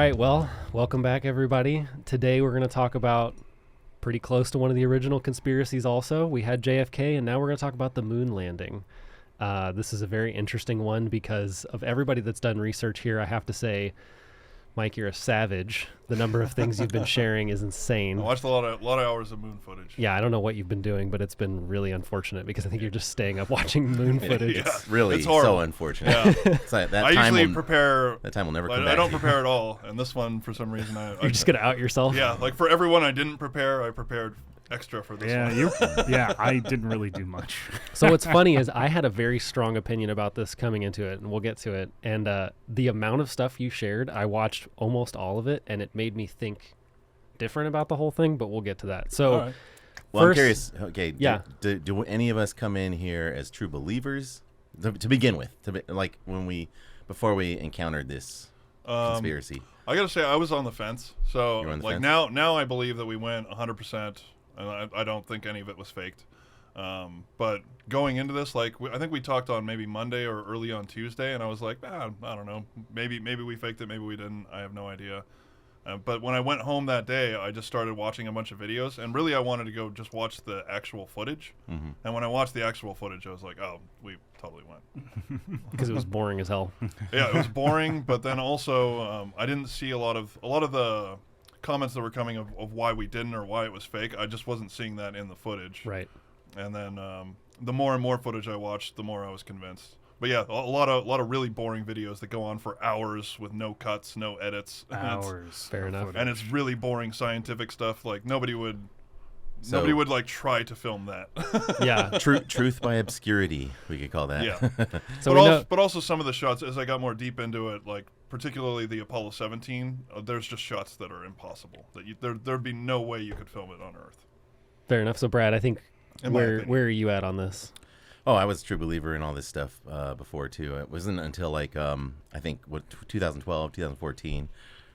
right, well, welcome back, everybody. Today we're going to talk about pretty close to one of the original conspiracies also. We had JFK, and now we're going to talk about the moon landing. This is a very interesting one because of everybody that's done research here. I have to say, Mike, you're a savage. The number of things you've been sharing is insane. I watched a lot of hours of moon footage. Yeah, I don't know what you've been doing, but it's been really unfortunate because I think you're just staying up watching moon footage. Yeah, it's so unfortunate. Yeah. It's like I usually prepare. That time will never come back. I don't prepare at all, and this one, for some reason, You're just going to out yourself? Yeah, like for everyone I didn't prepare, I prepared extra for this one. Yeah, I didn't really do much. So what's funny is I had a very strong opinion about this coming into it, and we'll get to it. And the amount of stuff you shared, I watched almost all of it, and it made me think different about the whole thing, but we'll get to that. So, right. Well, I'm curious. Okay, yeah. Do any of us come in here as true believers to begin with? Before we encountered this conspiracy? I gotta say, I was on the fence. So, You were on the like fence? now, I believe that we went 100%, and I don't think any of it was faked. But going into this, I think we talked on maybe Monday or early on Tuesday, and I was like, I don't know, maybe we faked it, maybe we didn't. I have no idea. But when I went home that day, I just started watching a bunch of videos, and really I wanted to go just watch the actual footage. Mm-hmm. And when I watched the actual footage, I was like, oh, we totally went. Because it was boring as hell. Yeah, it was boring, but then also I didn't see a lot of the comments that were coming of why we didn't or why it was fake. I just wasn't seeing that in the footage. Right. And then the more and more footage I watched, the more I was convinced. But yeah, a lot of really boring videos that go on for hours with no cuts, no edits. Hours. Fair enough. And it's really boring scientific stuff. Like nobody would like try to film that. Yeah. Truth by obscurity, we could call that. Yeah. But also some of the shots, as I got more deep into it, like particularly the Apollo 17, there's just shots that are impossible. That there'd be no way you could film it on Earth. Fair enough. So, Brad, I think where are you at on this? Oh, I was a true believer in all this stuff before, too. It wasn't until, I think, 2012, 2014,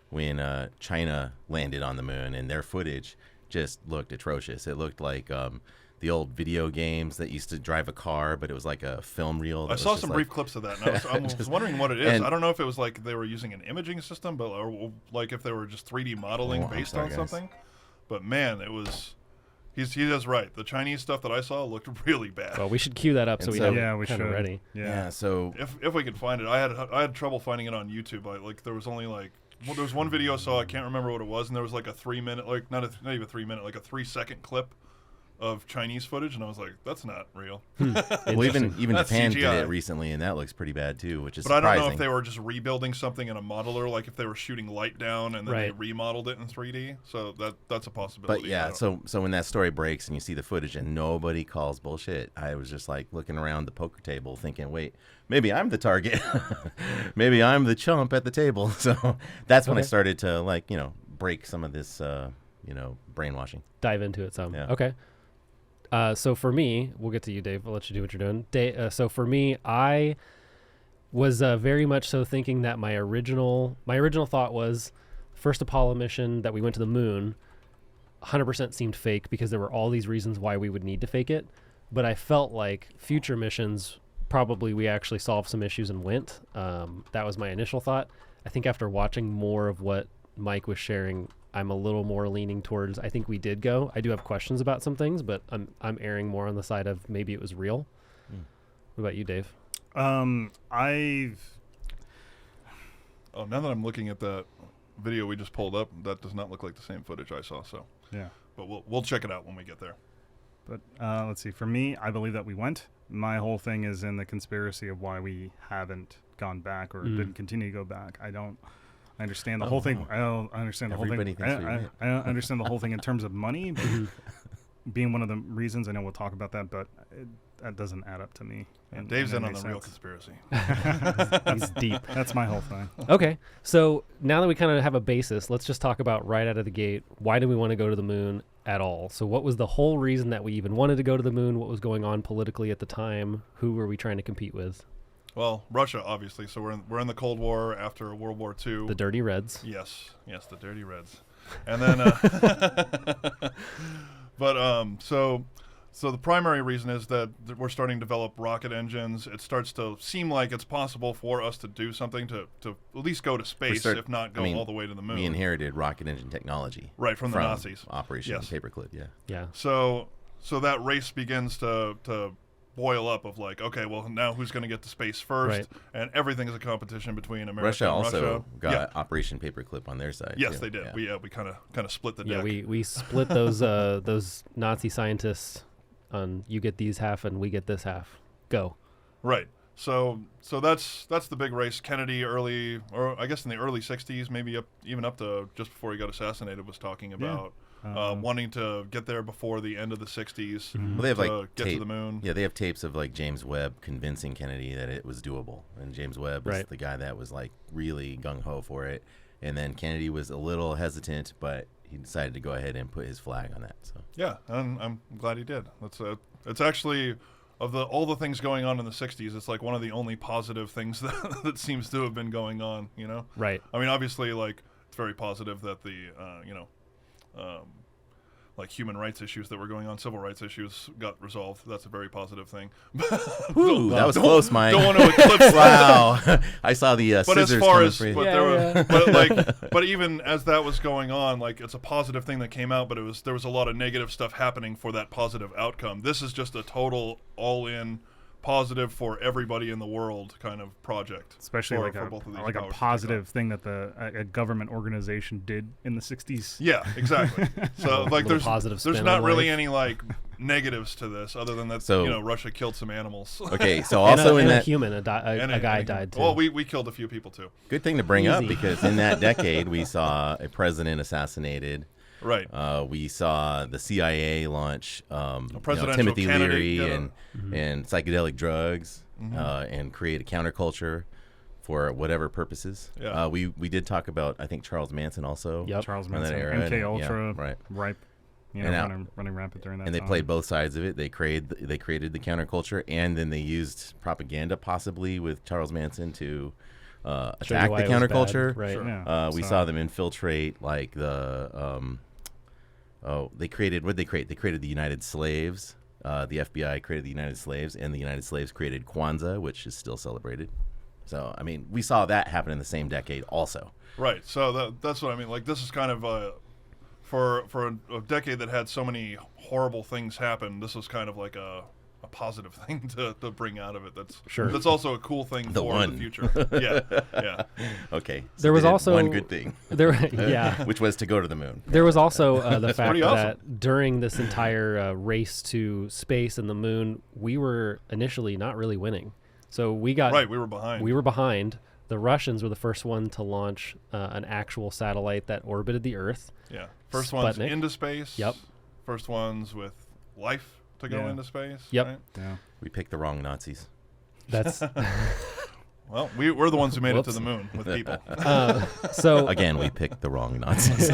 when China landed on the moon, and their footage just looked atrocious. It looked like the old video games that used to drive a car, but it was like a film reel. I saw some brief clips of that, and I was wondering what it is. I don't know if it was like they were using an imaging system, or like if they were just 3D modeling based on something. But, man, it was... He is right. The Chinese stuff that I saw looked really bad. Well, we should cue that up so we have it kind of ready. Yeah. So if we could find it, I had trouble finding it on YouTube. There was only there was one video I saw. I can't remember what it was, and there was like a 3-minute, not even 3 minute, like a 3-second clip of Chinese footage, and I was like, that's not real. Well, even Japan CGI. did it recently, and that looks pretty bad too, which is But surprising. I don't know if they were just rebuilding something in a modeler, like if they were shooting light down and then they remodeled it in 3D. So that's a possibility. But yeah, so when that story breaks and you see the footage and nobody calls bullshit, I was just like looking around the poker table thinking, wait, maybe I'm the target. Maybe I'm the chump at the table. So that's when I started to break some of this brainwashing. Dive into it some. Yeah. Okay. So for me, we'll get to you, Dave. I'll let you do what you're doing. So for me, I was very much so thinking that my original thought was first Apollo mission that we went to the moon 100% seemed fake because there were all these reasons why we would need to fake it. But I felt like future missions, probably we actually solved some issues and went. That was my initial thought. I think after watching more of what Mike was sharing, I'm a little more leaning towards I think we did go. I do have questions about some things, but I'm erring more on the side of maybe it was real. What about you, Dave? Now that I'm looking at that video we just pulled up, that does not look like the same footage I saw. So Yeah. But we'll check it out when we get there. But let's see. For me, I believe that we went. My whole thing is in the conspiracy of why we haven't gone back or didn't continue to go back. I understand the whole thing. I don't understand the whole thing. I don't understand the whole thing in terms of money being one of the reasons. I know we'll talk about that, but that doesn't add up to me. And Dave's in on the real conspiracy. That's deep. That's my whole thing. Okay, so now that we kind of have a basis, let's just talk about right out of the gate, why do we want to go to the moon at all? So what was the whole reason that we even wanted to go to the moon? What was going on politically at the time? Who were we trying to compete with? Well, Russia, obviously. So we're in the Cold War after World War II. The Dirty Reds. Yes, the Dirty Reds. And then, so So the primary reason is that we're starting to develop rocket engines. It starts to seem like it's possible for us to do something to at least go to space, if not go all the way to the moon. We inherited rocket engine technology. Right, from the Nazis. Operation Yes. Paperclip, yeah. Yeah. So that race begins to boil up of like, okay, well, now who's going to get to space first? Right. And everything is a competition between America Russia and also got Yeah. Operation Paperclip on their side. Yes, too. they did. Yeah. We kind of split the Yeah, deck. we split those Nazi scientists on you get these half and we get this half. Go. Right. So that's the big race. Kennedy early, or I guess in the early 60s, maybe even up to just before he got assassinated, was talking about wanting to get there before the end of the 60s. Well, they have to get to the moon. Yeah, they have tapes of like James Webb convincing Kennedy that it was doable, and James Webb was Right. the guy that was like really gung ho for it, and then Kennedy was a little hesitant, but he decided to go ahead and put his flag on that. So Yeah, and I'm glad he did. It's actually of all the things going on in the 60s, it's like one of the only positive things that seems to have been going on, you know? Right. I mean, obviously, like, it's very positive that the, like human rights issues that were going on, civil rights issues got resolved. That's a very positive thing. Whew, that was close, Mike. Don't want to eclipse Wow, I saw the But as scissors far coming as, for you. but even as that was going on, like it's a positive thing that came out, but there was a lot of negative stuff happening for that positive outcome. This is just a total all-in positive for everybody in the world kind of project. Especially for, like for a both of these like a powers to take positive thing that a government organization did in the 60s. Yeah, exactly. So like Little there's positive spin not on really life. any like negatives to this other than that So- Russia killed some animals. Okay, so also in and a that human, a guy And died too. Well, we killed a few people too. good thing to bring up Easy. because in that decade we saw a president assassinated. Right. We saw the CIA launch presidential Timothy candidate Leary get a- and psychedelic drugs and create a counterculture for whatever purposes. Yeah. We did talk about, I think, Charles Manson also. Yep. Charles From that Manson, era, MK and- Ultra, yeah, right. ripe, And now- running rampant during that And they time. played both sides of it. They created the counterculture, and then they used propaganda, possibly with Charles Manson, to Show you attack why the it was bad. counterculture. Right. Sure. Yeah. We So- saw them infiltrate like the they created what did they create? They created the United Slaves. The FBI created the United Slaves, and the United Slaves created Kwanzaa, which is still celebrated. So I mean, we saw that happen in the same decade, also. Right. So that's what I mean. Like this is kind of for a decade that had so many horrible things happen. This was kind of like a positive thing to bring out of it. That's also a cool thing The for one. the future. Yeah. Okay. So There was they did also- one good thing, Yeah. which was to go to the moon. There was also the fact pretty that awesome. during this entire race to space and the moon, we were initially not really winning. So we got Right. We were behind. We were behind. The Russians were the first one to launch an actual satellite that orbited the Earth. Yeah. First ones Sputnik. into space. Yep. First ones with life to go Yeah. into space. Yep. Right? Yeah. We picked the wrong Nazis. That's Well, we're the ones who made it to Whoops. the moon with people. so Again, we picked the wrong Nazis.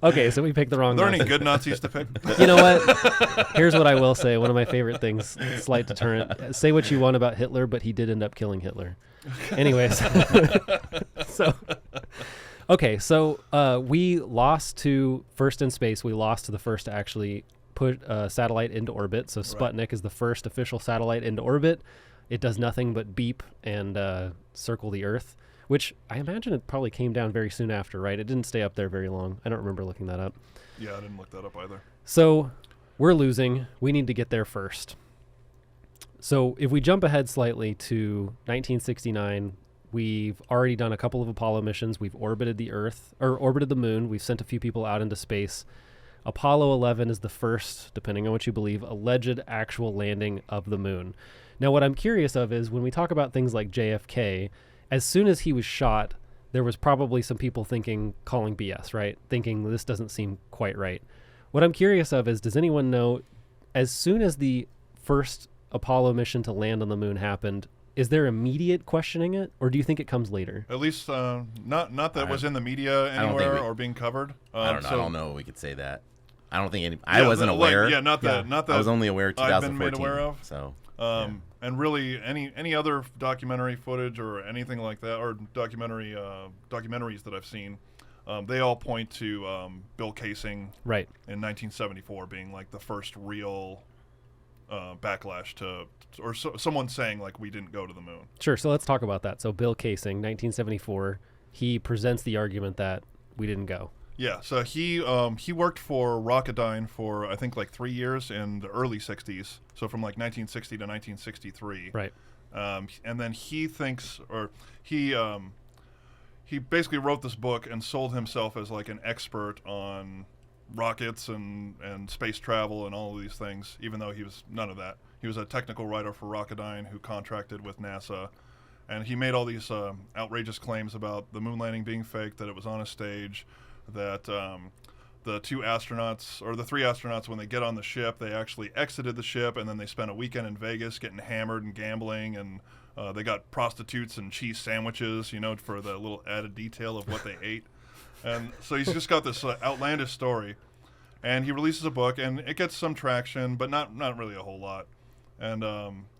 okay. So we picked the Are wrong. there any Nazis. good Nazis to pick? You know what? Here's what I will say. One of my favorite things, slight deterrent. Say what you want about Hitler, but he did end up killing Hitler. Anyways, so okay, so we lost to first in space. We lost to the first to actually put a satellite into orbit. So Sputnik is the first official satellite into orbit. It does nothing but beep and circle the Earth, which I imagine it probably came down very soon after, right? It didn't stay up there very long. I don't remember looking that up. Yeah, I didn't look that up either. So we're losing. We need to get there first. So if we jump ahead slightly to 1969, we've already done a couple of Apollo missions. We've orbited the Earth, or orbited the moon. We've sent a few people out into space. Apollo 11 is the first, depending on what you believe, alleged actual landing of the moon. Now, what I'm curious of is when we talk about things like JFK, as soon as he was shot, there was probably some people calling BS, right? Thinking this doesn't seem quite right. What I'm curious of is, does anyone know, as soon as the first Apollo mission to land on the moon happened, is there immediate questioning it, or do you think it comes later? At least not that it was in the media don't think anywhere we- or being covered. I don't know. So, I don't know. We could say that. I don't think any. yeah, I wasn't aware. Not that I was only aware I've been 2014. made aware of. So And really, any other documentary footage or anything like that, or documentaries that I've seen, they all point to Bill Casing Right. in 1974 being like the first real backlash to, or someone saying like we didn't go to the moon. Sure. So let's talk about that. So Bill Casing, 1974, he presents the argument that we didn't go. Yeah, so he worked for Rocketdyne for I think like 3 years in the early 60s, so from like 1960 to 1963. Right. And then he thinks, or he basically wrote this book and sold himself as like an expert on rockets and space travel and all of these things, even though he was none of that. He was a technical writer for Rocketdyne who contracted with NASA, and he made all these outrageous claims about the moon landing being fake, that it was on a stage, that the three astronauts, when they get on the ship, they actually exited the ship, and then they spent a weekend in Vegas getting hammered and gambling, and they got prostitutes and cheese sandwiches, for the little added detail of what they ate. And so he's just got this outlandish story, and he releases a book, and it gets some traction, but not really a whole lot. And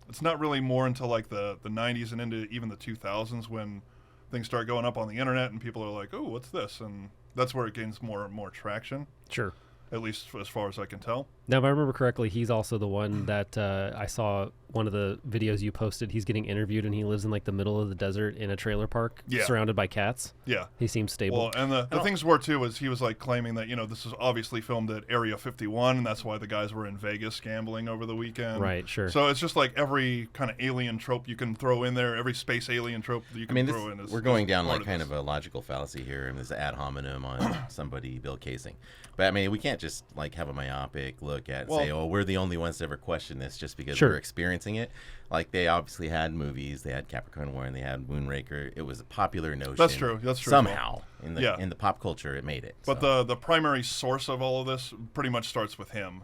it's not really more until like the 90s and into even the 2000s when things start going up on the internet, and people are like, "Oh, what's this?" And that's where it gains more and more traction. Sure. At least as far as I can tell. Now, if I remember correctly, he's also the one that I saw one of the videos you posted. He's getting interviewed, and he lives in like the middle of the desert in a trailer park, surrounded by cats. Yeah. He seems stable. Well, and the things were, too, is he was like claiming that, this is obviously filmed at Area 51, and that's why the guys were in Vegas gambling over the weekend. Right, sure. So it's just like every kind of alien trope you can throw in there, every space alien trope that you can throw in. We're going down like kind of a logical fallacy here, and this ad hominem on somebody, Bill Casing. But I mean, we can't just like have a myopic look at say, "Oh, we're the only ones to ever question this," just because we're experiencing it. Like they obviously had movies, they had Capricorn War, and they had Moonraker. It was a popular notion. That's true. Somehow in the pop culture, it made it. But the primary source of all of this pretty much starts with him,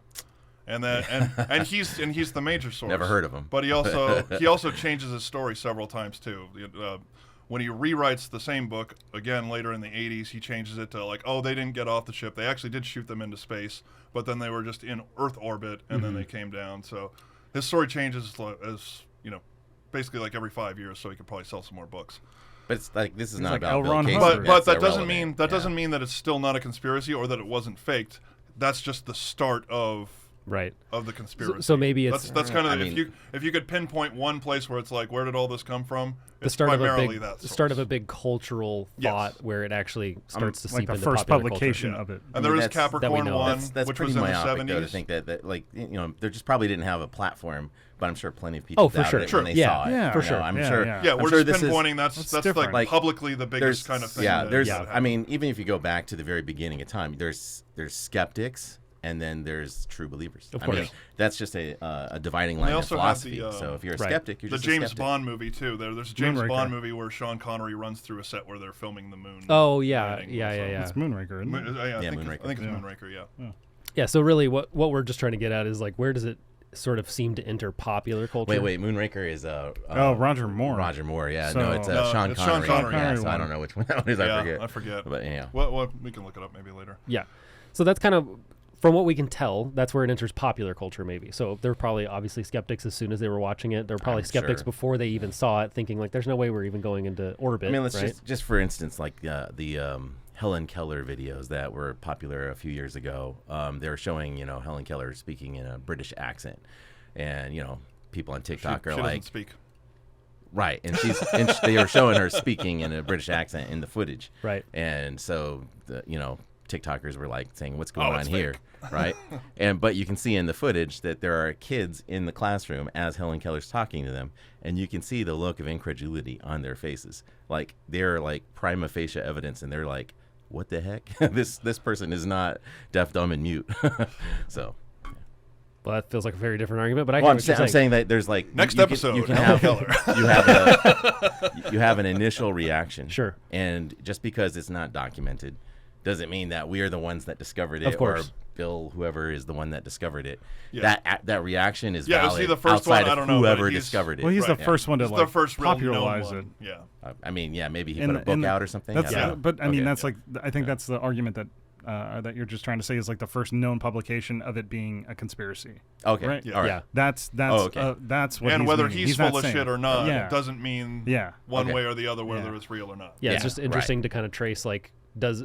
and then and he's the major source. Never heard of him. But he also changes his story several times too. When he rewrites the same book again later in the 80s, he changes it to like, oh, they didn't get off the ship. They actually did shoot them into space, but then they were just in Earth orbit, and then they came down. So his story changes as basically like every 5 years, so he could probably sell some more books. But it's like this is not like about Bill Casing. But that doesn't mean that it's still not a conspiracy or that it wasn't faked. That's just the start of the conspiracy. So maybe it's that's kind of if you could pinpoint one place where it's like, where did all this come from? The start of a big cultural thought where it actually starts to seep like the into first popular publication culture. of it. And there is Capricorn One, that's which pretty was in the myopic, 70s. though, to think that like they just probably didn't have a platform, but I'm sure plenty of people doubted it when they saw it. Yeah, for sure. I'm sure. Yeah, we're just pinpointing that's like publicly the biggest kind of thing. Yeah, I mean, even if you go back to the very beginning of time, there's skeptics. And then there's true believers. Of course. I mean, that's just a dividing line in philosophy. So if you're a skeptic, you're just a skeptic. The James Bond movie, too. There's a James Bond movie where Sean Connery runs through a set where they're filming the moon. Oh, yeah. It's Moonraker, isn't it? Moonraker. I think it's Moonraker, Yeah, so really what we're just trying to get at is like, where does it sort of seem to enter popular culture? Wait, Moonraker is Roger Moore. Roger Moore, yeah. So, no, it's Sean Connery. Sean Connery. Yeah, so I don't know which one that one is. I forget. But yeah. Well, we can look it up maybe later. Yeah. So that's kind of, from what we can tell, that's where it enters popular culture maybe. So they're probably obviously skeptics as soon as they were watching it. They're probably skeptics before they even saw it, thinking like, there's no way we're even going into orbit. I mean, let's just for instance, like the Helen Keller videos that were popular a few years ago. They were showing, Helen Keller speaking in a British accent. And, people on TikTok she are like... doesn't speak. Right, and they were showing her speaking in a British accent in the footage. Right. And so, TikTokers were like saying, "What's going on here?" Right? But you can see in the footage that there are kids in the classroom as Helen Keller's talking to them, and you can see the look of incredulity on their faces. Like they're like prima facie evidence, and they're like, "What the heck? This person is not deaf, dumb, and mute." So. Well, that feels like a very different argument, but I'm saying that there's like next episode. You can have you have an initial reaction, sure, and just because it's not documented doesn't mean that we are the ones that discovered it, of course. Or Bill, whoever is the one that discovered it. Yeah. That reaction is valid. Is he the first outside one? of I don't know, whoever discovered it. Well, he's the first one to the first popularize it. Yeah. I mean, maybe he put a book out or something. But I mean, that's like I think that's the argument that you're just trying to say is like the first known publication of it being a conspiracy. Okay. Right. Yeah. All right. Yeah. That's what. And he's whether meaning. he's not full of saying. shit or not, it doesn't mean one way or the other whether it's real or not. Yeah, it's just interesting to kind of trace like does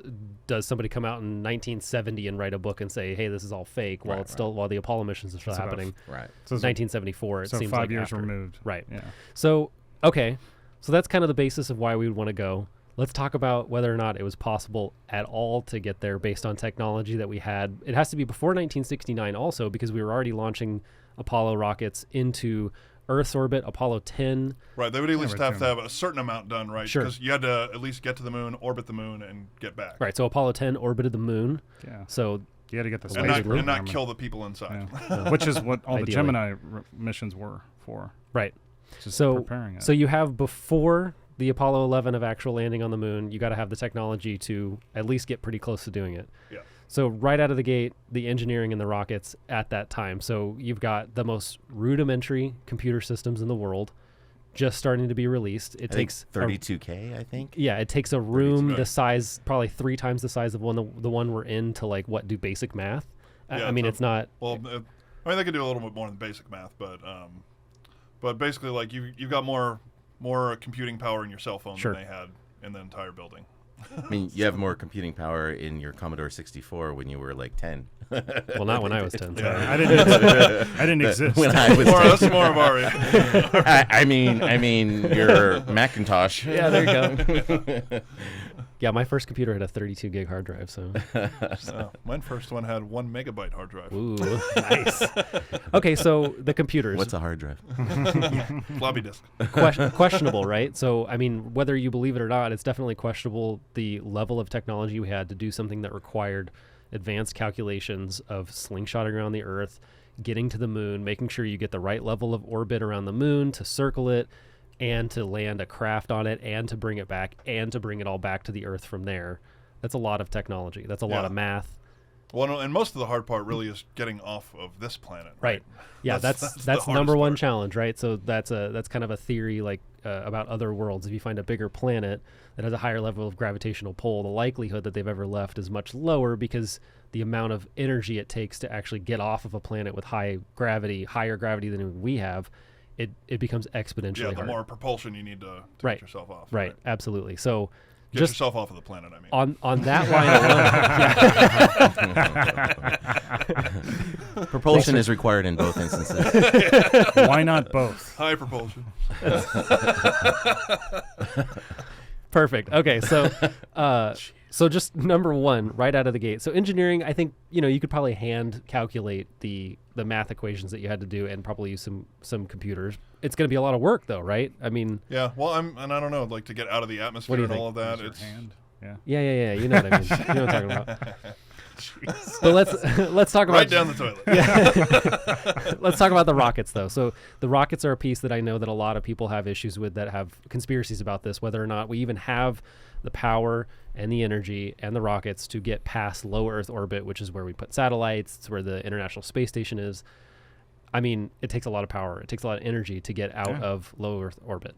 somebody come out in 1970 and write a book and say, hey, this is all fake, while while the Apollo missions are still happening? Right. So 1974. It so seems 5 like years after. removed. Right. Yeah. So okay, so that's kind of the basis of why we would want to go. Let's talk about whether or not it was possible at all to get there based on technology that we had. It has to be before 1969 also, because we were already launching Apollo rockets into Earth's orbit. Apollo 10. Right, they would at least have to have a certain amount done, right? Sure. Because you had to at least get to the moon, orbit the moon, and get back. Right, so Apollo 10 orbited the moon. Yeah. So You had to get the and space not kill the people inside. Yeah. Which is what all the Ideally. Gemini missions were for. right. Just So preparing it. so you have before the Apollo 11 of actual landing on the moon, you got to have the technology to at least get pretty close to doing it. Yeah. So right out of the gate, the engineering and the rockets at that time. So you've got the most rudimentary computer systems in the world just starting to be released. It takes 32K, I think. Yeah, it takes a room 32K. the size, probably 3 times the size of the one we're in to like do basic math. Yeah, I mean, it's not. Well, I mean, they could do a little bit more than basic math, but basically, like you've got more computing power in your cell phone Sure. than they had in the entire building. I mean, you have more computing power in your Commodore 64 when you were like 10. Well, not when I was 10. Yeah. I didn't exist. When I was More, 10. that's more of our age. I mean, your Macintosh. Yeah, there you go. Yeah, my first computer had a 32 gig hard drive, so. My first one had 1 megabyte hard drive. Ooh, nice. Okay, so the computers. What's a hard drive? Floppy disk. Questionable, right? So, I mean, whether you believe it or not, it's definitely questionable the level of technology we had to do something that required advanced calculations of slingshotting around the Earth, getting to the moon, making sure you get the right level of orbit around the moon to circle it, and to land a craft on it, and to bring it back, and to bring it all back to the Earth from there. That's a lot of technology. That's a lot of math. Well, no, and most of the hard part really is getting off of this planet. Right. Yeah, that's the number hardest one part. challenge, right? So that's kind of a theory like about other worlds. If you find a bigger planet that has a higher level of gravitational pull, the likelihood that they've ever left is much lower because the amount of energy it takes to actually get off of a planet with higher gravity than we have, it becomes exponentially Yeah, the hard. more propulsion you need to Right. get yourself off. Right, absolutely. So Get just yourself off of the planet, I mean. on that line alone. Propulsion is required in both instances. Why not both? High propulsion. Perfect. Okay, so just number one, right out of the gate. So engineering, I think you could probably hand calculate the math equations that you had to do, and probably use some computers. It's going to be a lot of work, though, right? I mean, Yeah, well, I don't know, like to get out of the atmosphere do you and think? all of that. Use your It's hand. Yeah. yeah. You know what I mean. You know what I'm talking about. But let's talk about right down the toilet. Let's talk about the rockets, though. So the rockets are a piece that I know that a lot of people have issues with, that have conspiracies about this, whether or not we even have the power and the energy and the rockets to get past low Earth orbit, which is where we put satellites. It's where the International Space Station is. I mean, it takes a lot of power. It takes a lot of energy to get out of low Earth orbit.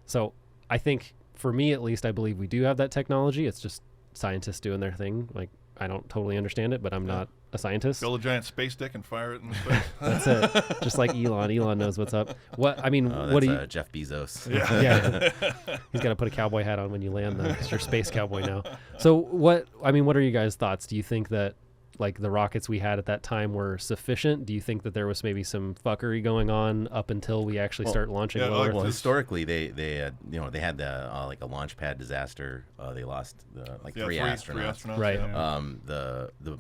So I think, for me at least, I believe we do have that technology. It's just scientists doing their thing. Like, I don't totally understand it, but I'm not a scientist. Build a giant space dick and fire it in space. That's it. Just like Elon. Elon knows what's up. What I mean, Oh, what that's do you? Jeff Bezos. Yeah, he's got to put a cowboy hat on when you land, though, 'cause you're a space cowboy now. So what are your guys' thoughts? Do you think that like the rockets we had at that time were sufficient? Do you think that there was maybe some fuckery going on up until we actually start launching yeah, low like Earth? Well, historically, they had they had the like a launch pad disaster. They lost three astronauts. Three astronauts. Right. Yeah. The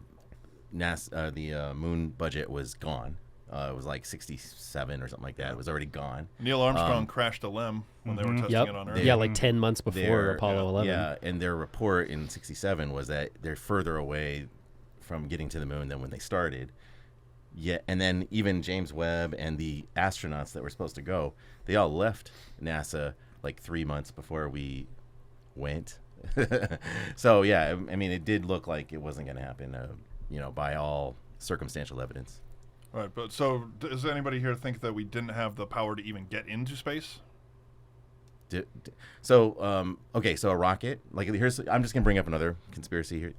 NASA the moon budget was gone. It was like 67 or something like that. It was already gone. Neil Armstrong crashed a LEM when they were testing Yep. it on Earth. Yeah, like 10 months before Their- Apollo 11. Yeah, and their report in 67 was that they're further away from getting to the moon than when they started. Yeah, and then even James Webb and the astronauts that were supposed to go, they all left NASA like 3 months before we went. So yeah, I mean, it did look like it wasn't going to happen, by all circumstantial evidence. Right, but so does anybody here think that we didn't have the power to even get into space? So a rocket, I'm just gonna bring up another conspiracy here.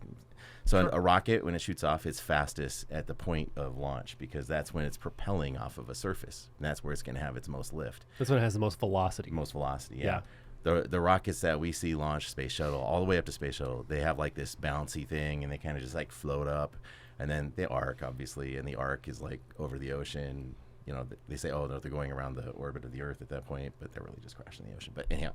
So a rocket, when it shoots off, it's fastest at the point of launch, because that's when it's propelling off of a surface, and that's where it's gonna have its most lift, That's when it has the most velocity. most velocity. Yeah. the rockets that we see launch space shuttle all the way up to space shuttle, they have like this bouncy thing, and they kind of just like float up, and then they arc, obviously, and the arc is like over the ocean. You know, they say, oh no, they're going around the orbit of the Earth at that point, but they're really just crashing the ocean. But anyhow,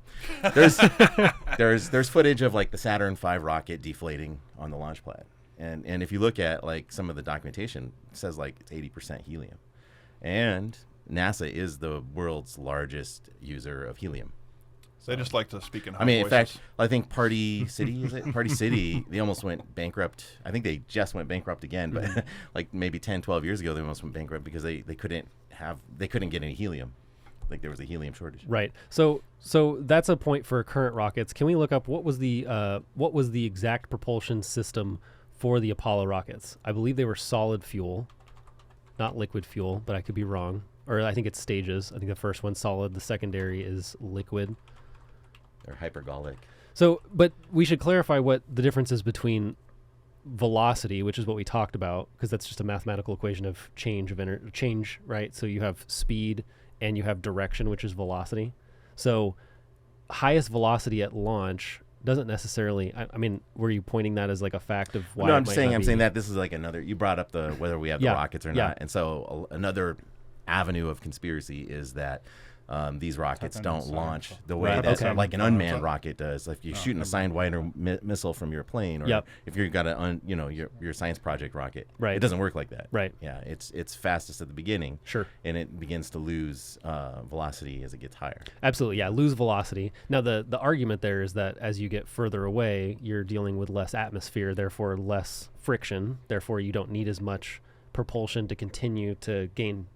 there's footage of like the Saturn V rocket deflating on the launch pad, and if you look at like some of the documentation, it says like it's 80% helium, and NASA is the world's largest user of helium. They just like to speak in high in voices. fact, I think Party City, is it? Party City, they almost went bankrupt. I think they just went bankrupt again, but like maybe 10, 12 years ago, they almost went bankrupt because they couldn't get any helium. Like there was a helium shortage. Right. So that's a point for current rockets. Can we look up what was the exact propulsion system for the Apollo rockets? I believe they were solid fuel, not liquid fuel, but I could be wrong. Or I think it's stages. I think the first one's solid. The secondary is liquid. They're hypergolic. So, but we should clarify what the difference is between velocity, which is what we talked about, because that's just a mathematical equation of change, right? So you have speed and you have direction, which is velocity. So highest velocity at launch doesn't necessarily, I mean, were you pointing that as like a fact of why? No, I'm saying that this is like another, you brought up whether we have the Yeah, rockets or yeah. not. And so another avenue of conspiracy is that these rockets don't launch the way Right, that okay. like an unmanned rocket does. If you're shooting a Sidewinder missile from your plane, or Yep. if you've got your science project rocket, Right. it doesn't work like that. Right. Yeah, it's fastest at the beginning. Sure. And it begins to lose velocity as it gets higher. Absolutely, yeah, lose velocity. Now, the argument there is that as you get further away, you're dealing with less atmosphere, therefore less friction, therefore you don't need as much propulsion to continue to gain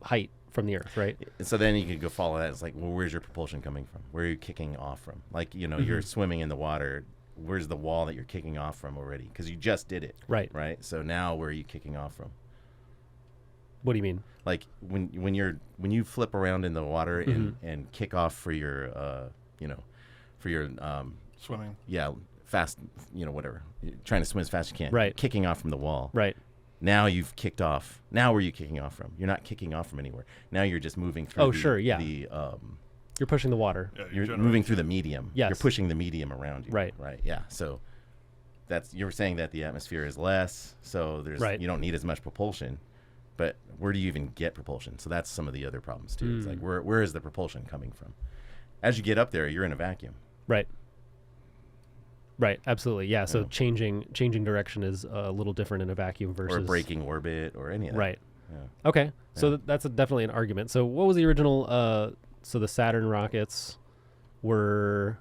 height from the Earth, right? And so then you could go follow that. It's like, well, where's your propulsion coming from? Where are you kicking off from? Like, you're swimming in the water. Where's the wall that you're kicking off from already? Because you just did it. Right. Right. So now where are you kicking off from? What do you mean? Like when you flip around in the water and kick off for your Swimming. yeah, fast, whatever. You're trying to swim as fast as you can. Right. Kicking off from the wall. Right. Now you've kicked off. Now where are you kicking off from? You're not kicking off from anywhere. Now you're just moving through. Oh, sure, yeah. You're pushing the water. Yeah, You're generating moving through the medium. Yes. You're pushing the medium around you. Right. Right. Yeah. So you're saying that the atmosphere is less, so Right. you don't need as much propulsion. But where do you even get propulsion? So that's some of the other problems too. It's like where is the propulsion coming from? As you get up there, you're in a vacuum. Right. Right. Absolutely. Yeah. So Yeah. changing direction is a little different in a vacuum versus Or braking orbit or any of that. Right. Yeah. Okay. So Yeah. that's definitely an argument. So what was the original? So the Saturn rockets were.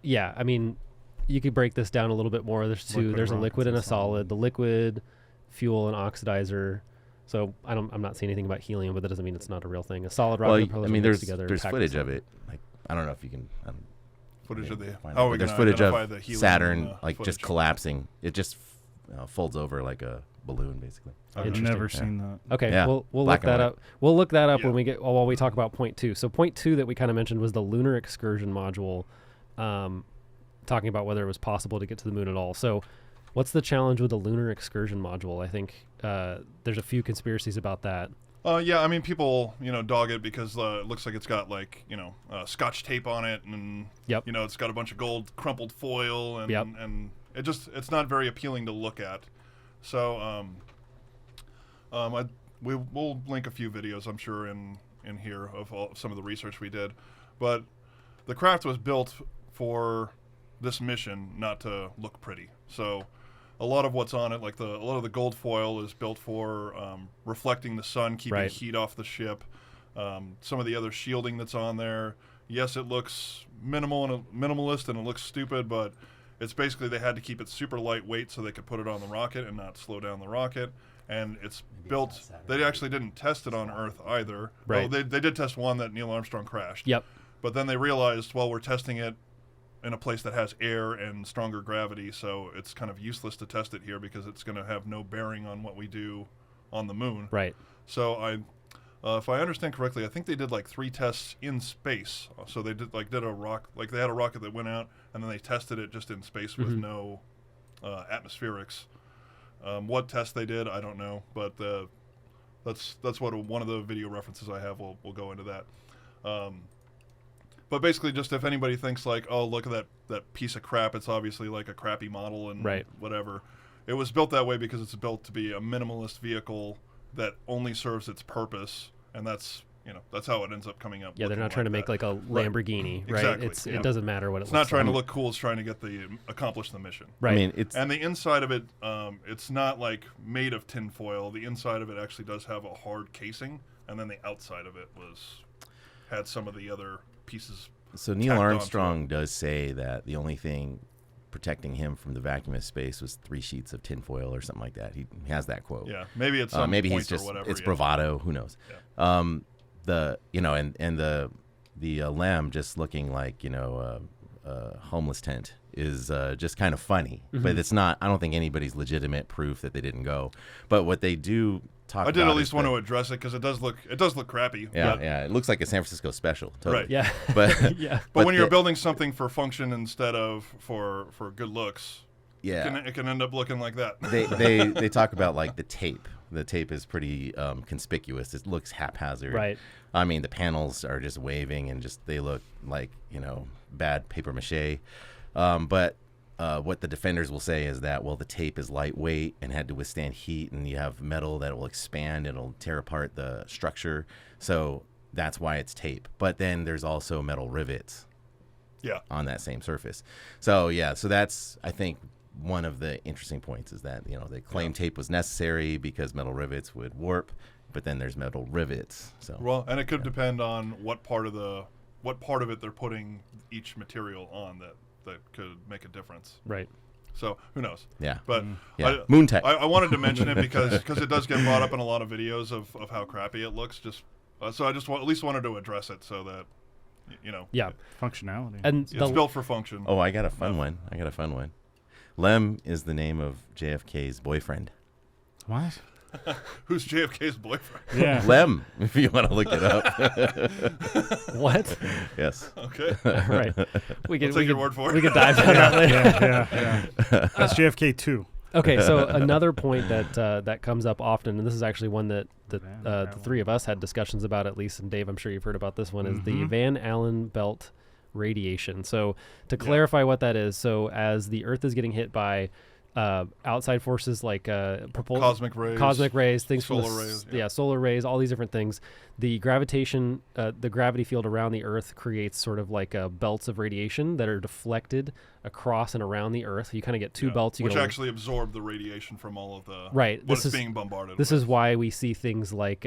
Yeah. I mean, you could break this down a little bit more. There's two. Liquid There's a rockets liquid and a and solid. solid. The liquid, fuel, and oxidizer. So I'm not seeing anything about helium, but that doesn't mean it's not a real thing. A solid rocket. Well, and propellant I mean, mixed there's together, there's packed footage with of it. Like I don't know if you can. Footage of the. find How it, are we but there's gonna footage identify of the helium Saturn like just footage? collapsing. It just folds over like a balloon, basically. I've Interesting. never Yeah. seen that. Okay, Yeah, we'll black look and that white. up. We'll look that up Yeah. when we get while we talk about point 2. So point 2 that we kind of mentioned was the lunar excursion module, talking about whether it was possible to get to the moon at all. So, what's the challenge with the lunar excursion module? I think there's a few conspiracies about that. Yeah, I mean, people, dog it because it looks like it's got Scotch tape on it, and Yep. it's got a bunch of gold crumpled foil, and Yep. and it's not very appealing to look at. So we'll link a few videos, I'm sure, in here of some of the research we did, but the craft was built for this mission, not to look pretty. So a lot of what's on it, like a lot of the gold foil, is built for reflecting the sun, keeping Right. heat off the ship. Some of the other shielding that's on there, yes, it looks minimalist and it looks stupid, but it's basically they had to keep it super lightweight so they could put it on the rocket and not slow down the rocket. And it's built. They actually didn't test it on Earth either. Right. Well, they did test one that Neil Armstrong crashed. Yep. But then they realized, well, we're testing it in a place that has air and stronger gravity, so it's kind of useless to test it here because it's going to have no bearing on what we do on the moon. Right. So if I understand correctly, I think they did 3 tests in space. So they did they had a rocket that went out, and then they tested it just in space with no atmospherics. What test they did, I don't know, but that's what one of the video references I have will go into that. But basically, just if anybody thinks like, oh, look at that piece of crap, it's obviously like a crappy model and Right. whatever. It was built that way because it's built to be a minimalist vehicle that only serves its purpose, and that's how it ends up coming up. Yeah, they're not trying to make like a Lamborghini, right? Exactly, It doesn't matter what It's it not looks trying like. to look cool. It's trying to accomplish the mission. Right. I mean, it's And the inside of it, it's not like made of tin foil. The inside of it actually does have a hard casing, and then the outside of it had some of the other pieces. so Neil tacked onto Armstrong does say that the only thing protecting him from the vacuum of space was 3 sheets of tinfoil or something like that. He has that quote. Yeah, maybe it's some maybe he's points or just whatever. it's yeah. bravado. Who knows? Yeah. The lamb just looking like a homeless tent is just kind of funny, but it's not. I don't think anybody's legitimate proof that they didn't go. But what they do talk I did about at least is want that- to address it because it does look crappy. Yeah, but, yeah. It looks like a San Francisco special. Totally. Right. Yeah. But yeah. But when you're the- building something for function instead of for good looks, yeah, it can end up looking like that. they talk about like the tape. The tape is pretty conspicuous. It looks haphazard. Right. I mean, the panels are just waving and they look like bad paper mache. But what the defenders will say is that the tape is lightweight and had to withstand heat, and you have metal that will expand. It'll tear apart the structure. So that's why it's tape. But then there's also metal rivets. Yeah. On that same surface. So that's I think one of the interesting points is that they claim tape was necessary because metal rivets would warp, but then there's metal rivets. So Well, and it could depend on what part of it they're putting each material on that could make a difference. Right. So who knows? yeah, But yeah. Moon tech. I wanted to mention it because it does get brought up in a lot of videos of how crappy it looks. So I just at least wanted to address it so that Yeah. Functionality. And it's the built for function. Oh, I got a fun one. Lem is the name of JFK's boyfriend. What? Who's JFK's boyfriend? Yeah. Lem, if you want to look it up. what? Yes. Okay. Right. We I'll take your word for it. We could dive into that later. yeah. That's JFK 2. Okay, so another point that comes up often, and this is actually one that the three of us had discussions about, at least, and Dave, I'm sure you've heard about this one, is the Van Allen belt radiation. So to clarify what that is, so as the Earth is getting hit by outside forces like Cosmic rays, things from solar rays, solar rays, all these different things, the gravity field around the Earth creates sort of like belts of radiation that are deflected across and around the Earth. You kind of get two belts, which actually absorb the radiation from all of the right. What it's being bombarded. This with. is why we see things like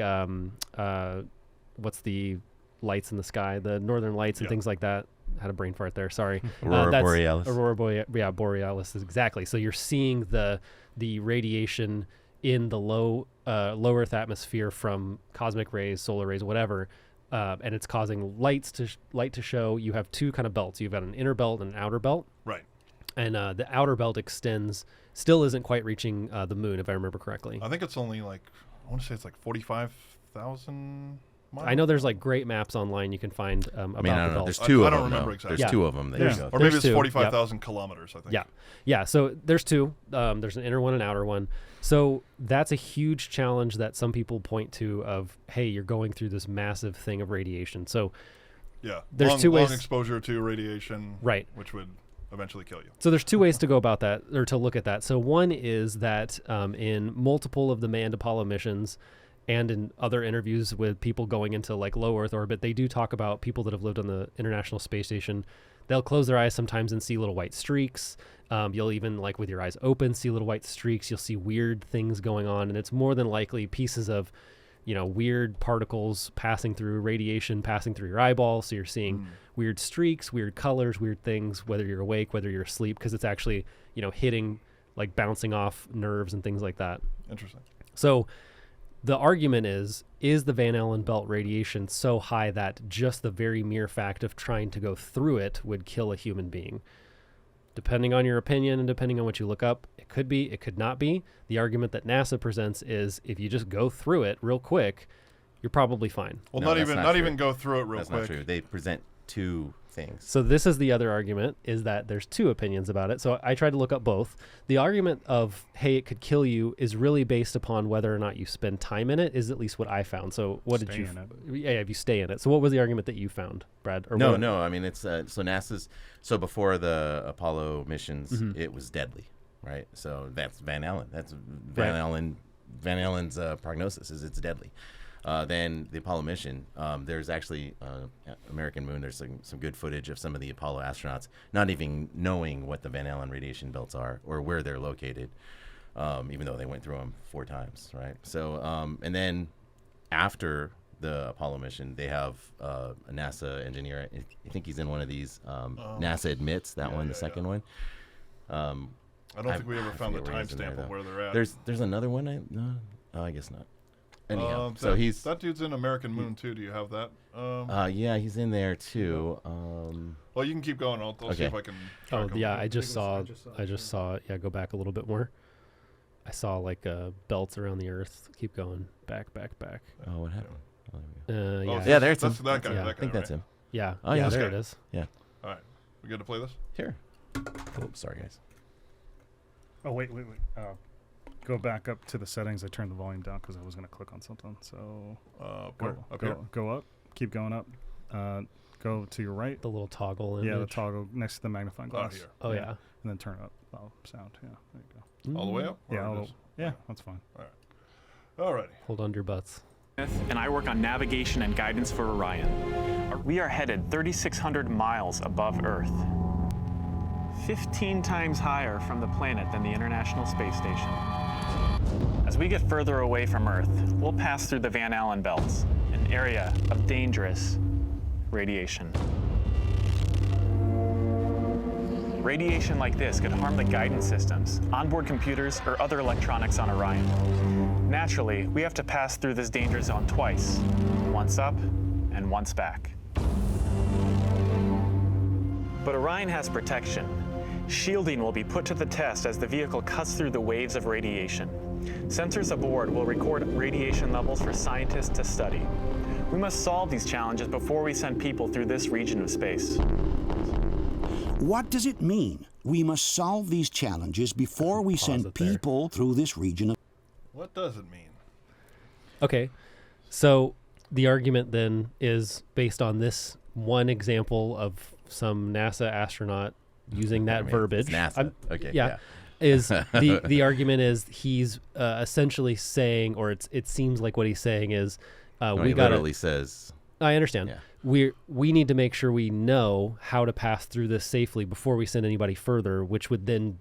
what's the lights in the sky, the northern lights and things like that. Had a brain fart there. Sorry. Aurora Borealis. Borealis is exactly. So you're seeing the radiation in the low Earth atmosphere from cosmic rays, solar rays, whatever, and it's causing light to show. You have two kind of belts. You've got an inner belt and an outer belt. Right. And the outer belt still isn't quite reaching the moon, if I remember correctly. I think it's only I want to say it's 45,000 miles. I know there's great maps online you can find about I mean, I the don't know. belt. There's two I of don't them. remember though. exactly. There's Yeah. two of them. There There's- you go. Or maybe There's it's two. 45,000 kilometers, I think. Yeah. So there's two. There's an inner one and outer one. So that's a huge challenge that some people point to of, hey, you're going through this massive thing of radiation. So Yeah. There's two long ways- exposure to radiation. Right. Which would eventually kill you. So there's two ways to go about that, or to look at that. So one is that in multiple of the manned Apollo missions and in other interviews with people going into low Earth orbit, they do talk about people that have lived on the International Space Station. They'll close their eyes sometimes and see little white streaks. You'll even, with your eyes open, see little white streaks. You'll see weird things going on, and it's more than likely pieces of weird particles passing through, radiation passing through your eyeball. So you're seeing weird streaks, weird colors, weird things, whether you're awake, whether you're asleep, because it's actually, hitting, bouncing off nerves and things like that. Interesting. So the argument is the Van Allen belt radiation so high that just the very mere fact of trying to go through it would kill a human being? Depending on your opinion and depending on what you look up, it could be, it could not be. The argument that NASA presents is if you just go through it real quick, you're probably fine. Well, No, not that's even not not true. even go through it real That's quick. not true. They present two things. So this is the other argument, is that there's two opinions about it. So I tried to look up both. The argument of, hey, it could kill you is really based upon whether or not you spend time in it, is at least what I found. So what did you... Yeah, if you stay in it. So what was the argument that you found, Brad? Or No, I mean, it's so NASA's... So before the Apollo missions, it was deadly, right? So that's Van Allen. That's Van Allen's prognosis is it's deadly. Then the Apollo mission, there's actually American Moon. There's some good footage of some of the Apollo astronauts not even knowing what the Van Allen radiation belts are or where they're located, even though they went through them 4 times, right? So, and then after the Apollo mission, they have a NASA engineer. I think he's in one of these. NASA Admits, that one, the second one. I don't think we ever found the timestamp of where they're at. There's another one. No, I guess not. Anyhow, so that dude's in American Moon too. Do you have that? Yeah, he's in there too. Well, you can keep going. I'll see if I can. Oh yeah, I just saw. Yeah, go back a little bit more. I saw like belts around the Earth. Keep going. Back. Oh, what happened? Yeah, there's him. That's that guy. Yeah. That guy, I think that's him. Yeah. Oh, yeah, yeah, there okay. it is. Yeah. All right, we good to play this? Here. Oh, sorry, guys. Oh, wait. Go back up to the settings. I turned the volume down because I was going to click on something. So go up. Keep going up. Go to your right. The little toggle image. Yeah, the toggle next to the magnifying glass. Here. Oh yeah. And then turn up sound. Yeah, there you go. All the way up? Yeah, that's fine. All right. Hold on to your butts. And I work on navigation and guidance for Orion. We are headed 3,600 miles above Earth, 15 times higher from the planet than the International Space Station. As we get further away from Earth, we'll pass through the Van Allen belts, an area of dangerous radiation. Radiation like this could harm the guidance systems, onboard computers, or other electronics on Orion. Naturally, we have to pass through this danger zone twice, once up and once back. But Orion has protection. Shielding will be put to the test as the vehicle cuts through the waves of radiation. Sensors aboard will record radiation levels for scientists to study. We must solve these challenges before we send people through this region of space. What does it mean? We must solve these challenges before we send people through this region of... What does it mean? Okay, so the argument then is based on this one example of some NASA astronaut using that verbiage. It's NASA. Okay. Yeah. Is the argument is he's essentially saying, or it seems like what he's saying is, he literally says. I understand. Yeah. We need to make sure we know how to pass through this safely before we send anybody further, which would then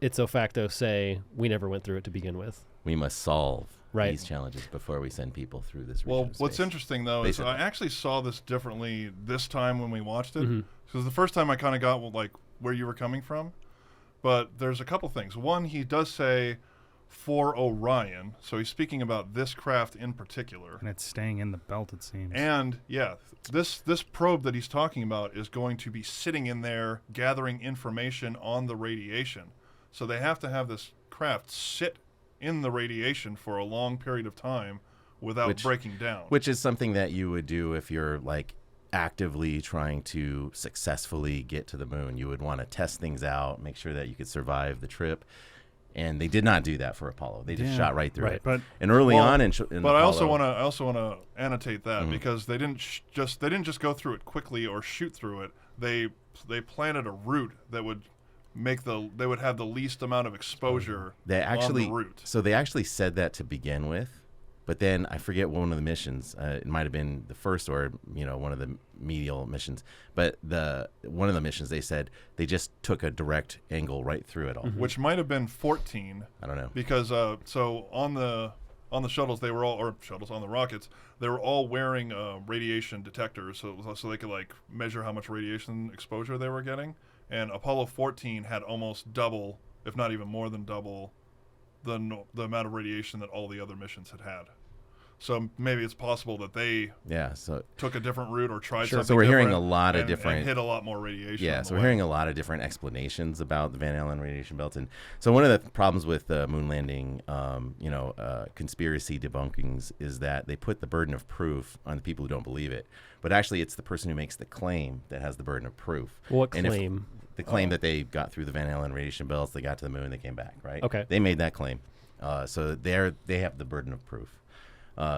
ipso facto say we never went through it to begin with. We must solve these challenges before we send people through this region of what's space. interesting though is I actually saw this differently this time when we watched it, because the first time I kind of got like where you were coming from, but there's a couple things. One, he does say for Orion, so he's speaking about this craft in particular, And it's staying in the belt, it seems. and yeah, this probe that he's talking about is going to be sitting in there gathering information on the radiation. So they have to have this craft sit in the radiation for a long period of time without breaking down. Which is something that you would do if you're like actively trying to successfully get to the moon. You would want to test things out, make sure that you could survive the trip. And they did not do that for Apollo. They just shot right through it. But early on in but Apollo, I also want to annotate that because they didn't just go through it quickly or shoot through it. They planted a route that would they would have the least amount of exposure on the route. So they actually said that to begin with, but then I forget one of the missions. It might have been the first or one of the medial missions. But one of the missions they said they just took a direct angle right through it all. Which might have been 14. I don't know because so on the shuttles they were all on the rockets they were all wearing radiation detectors so they could like measure how much radiation exposure they were getting. And Apollo 14 had almost double, if not even more than double, the amount of radiation that all the other missions had. So maybe it's possible that they so took a different route or tried something. So we're hearing a different lot of and different hit a lot more radiation. Yeah, on so the we're way. hearing a lot of different explanations about the Van Allen radiation belt, and so one of the problems with moon landing, conspiracy debunkings is that they put the burden of proof on the people who don't believe it, but actually it's the person who makes the claim that has the burden of proof. What And if claim? the claim that they got through the Van Allen radiation belts, they got to the moon, they came back, right? Okay. They made that claim, so they have the burden of proof.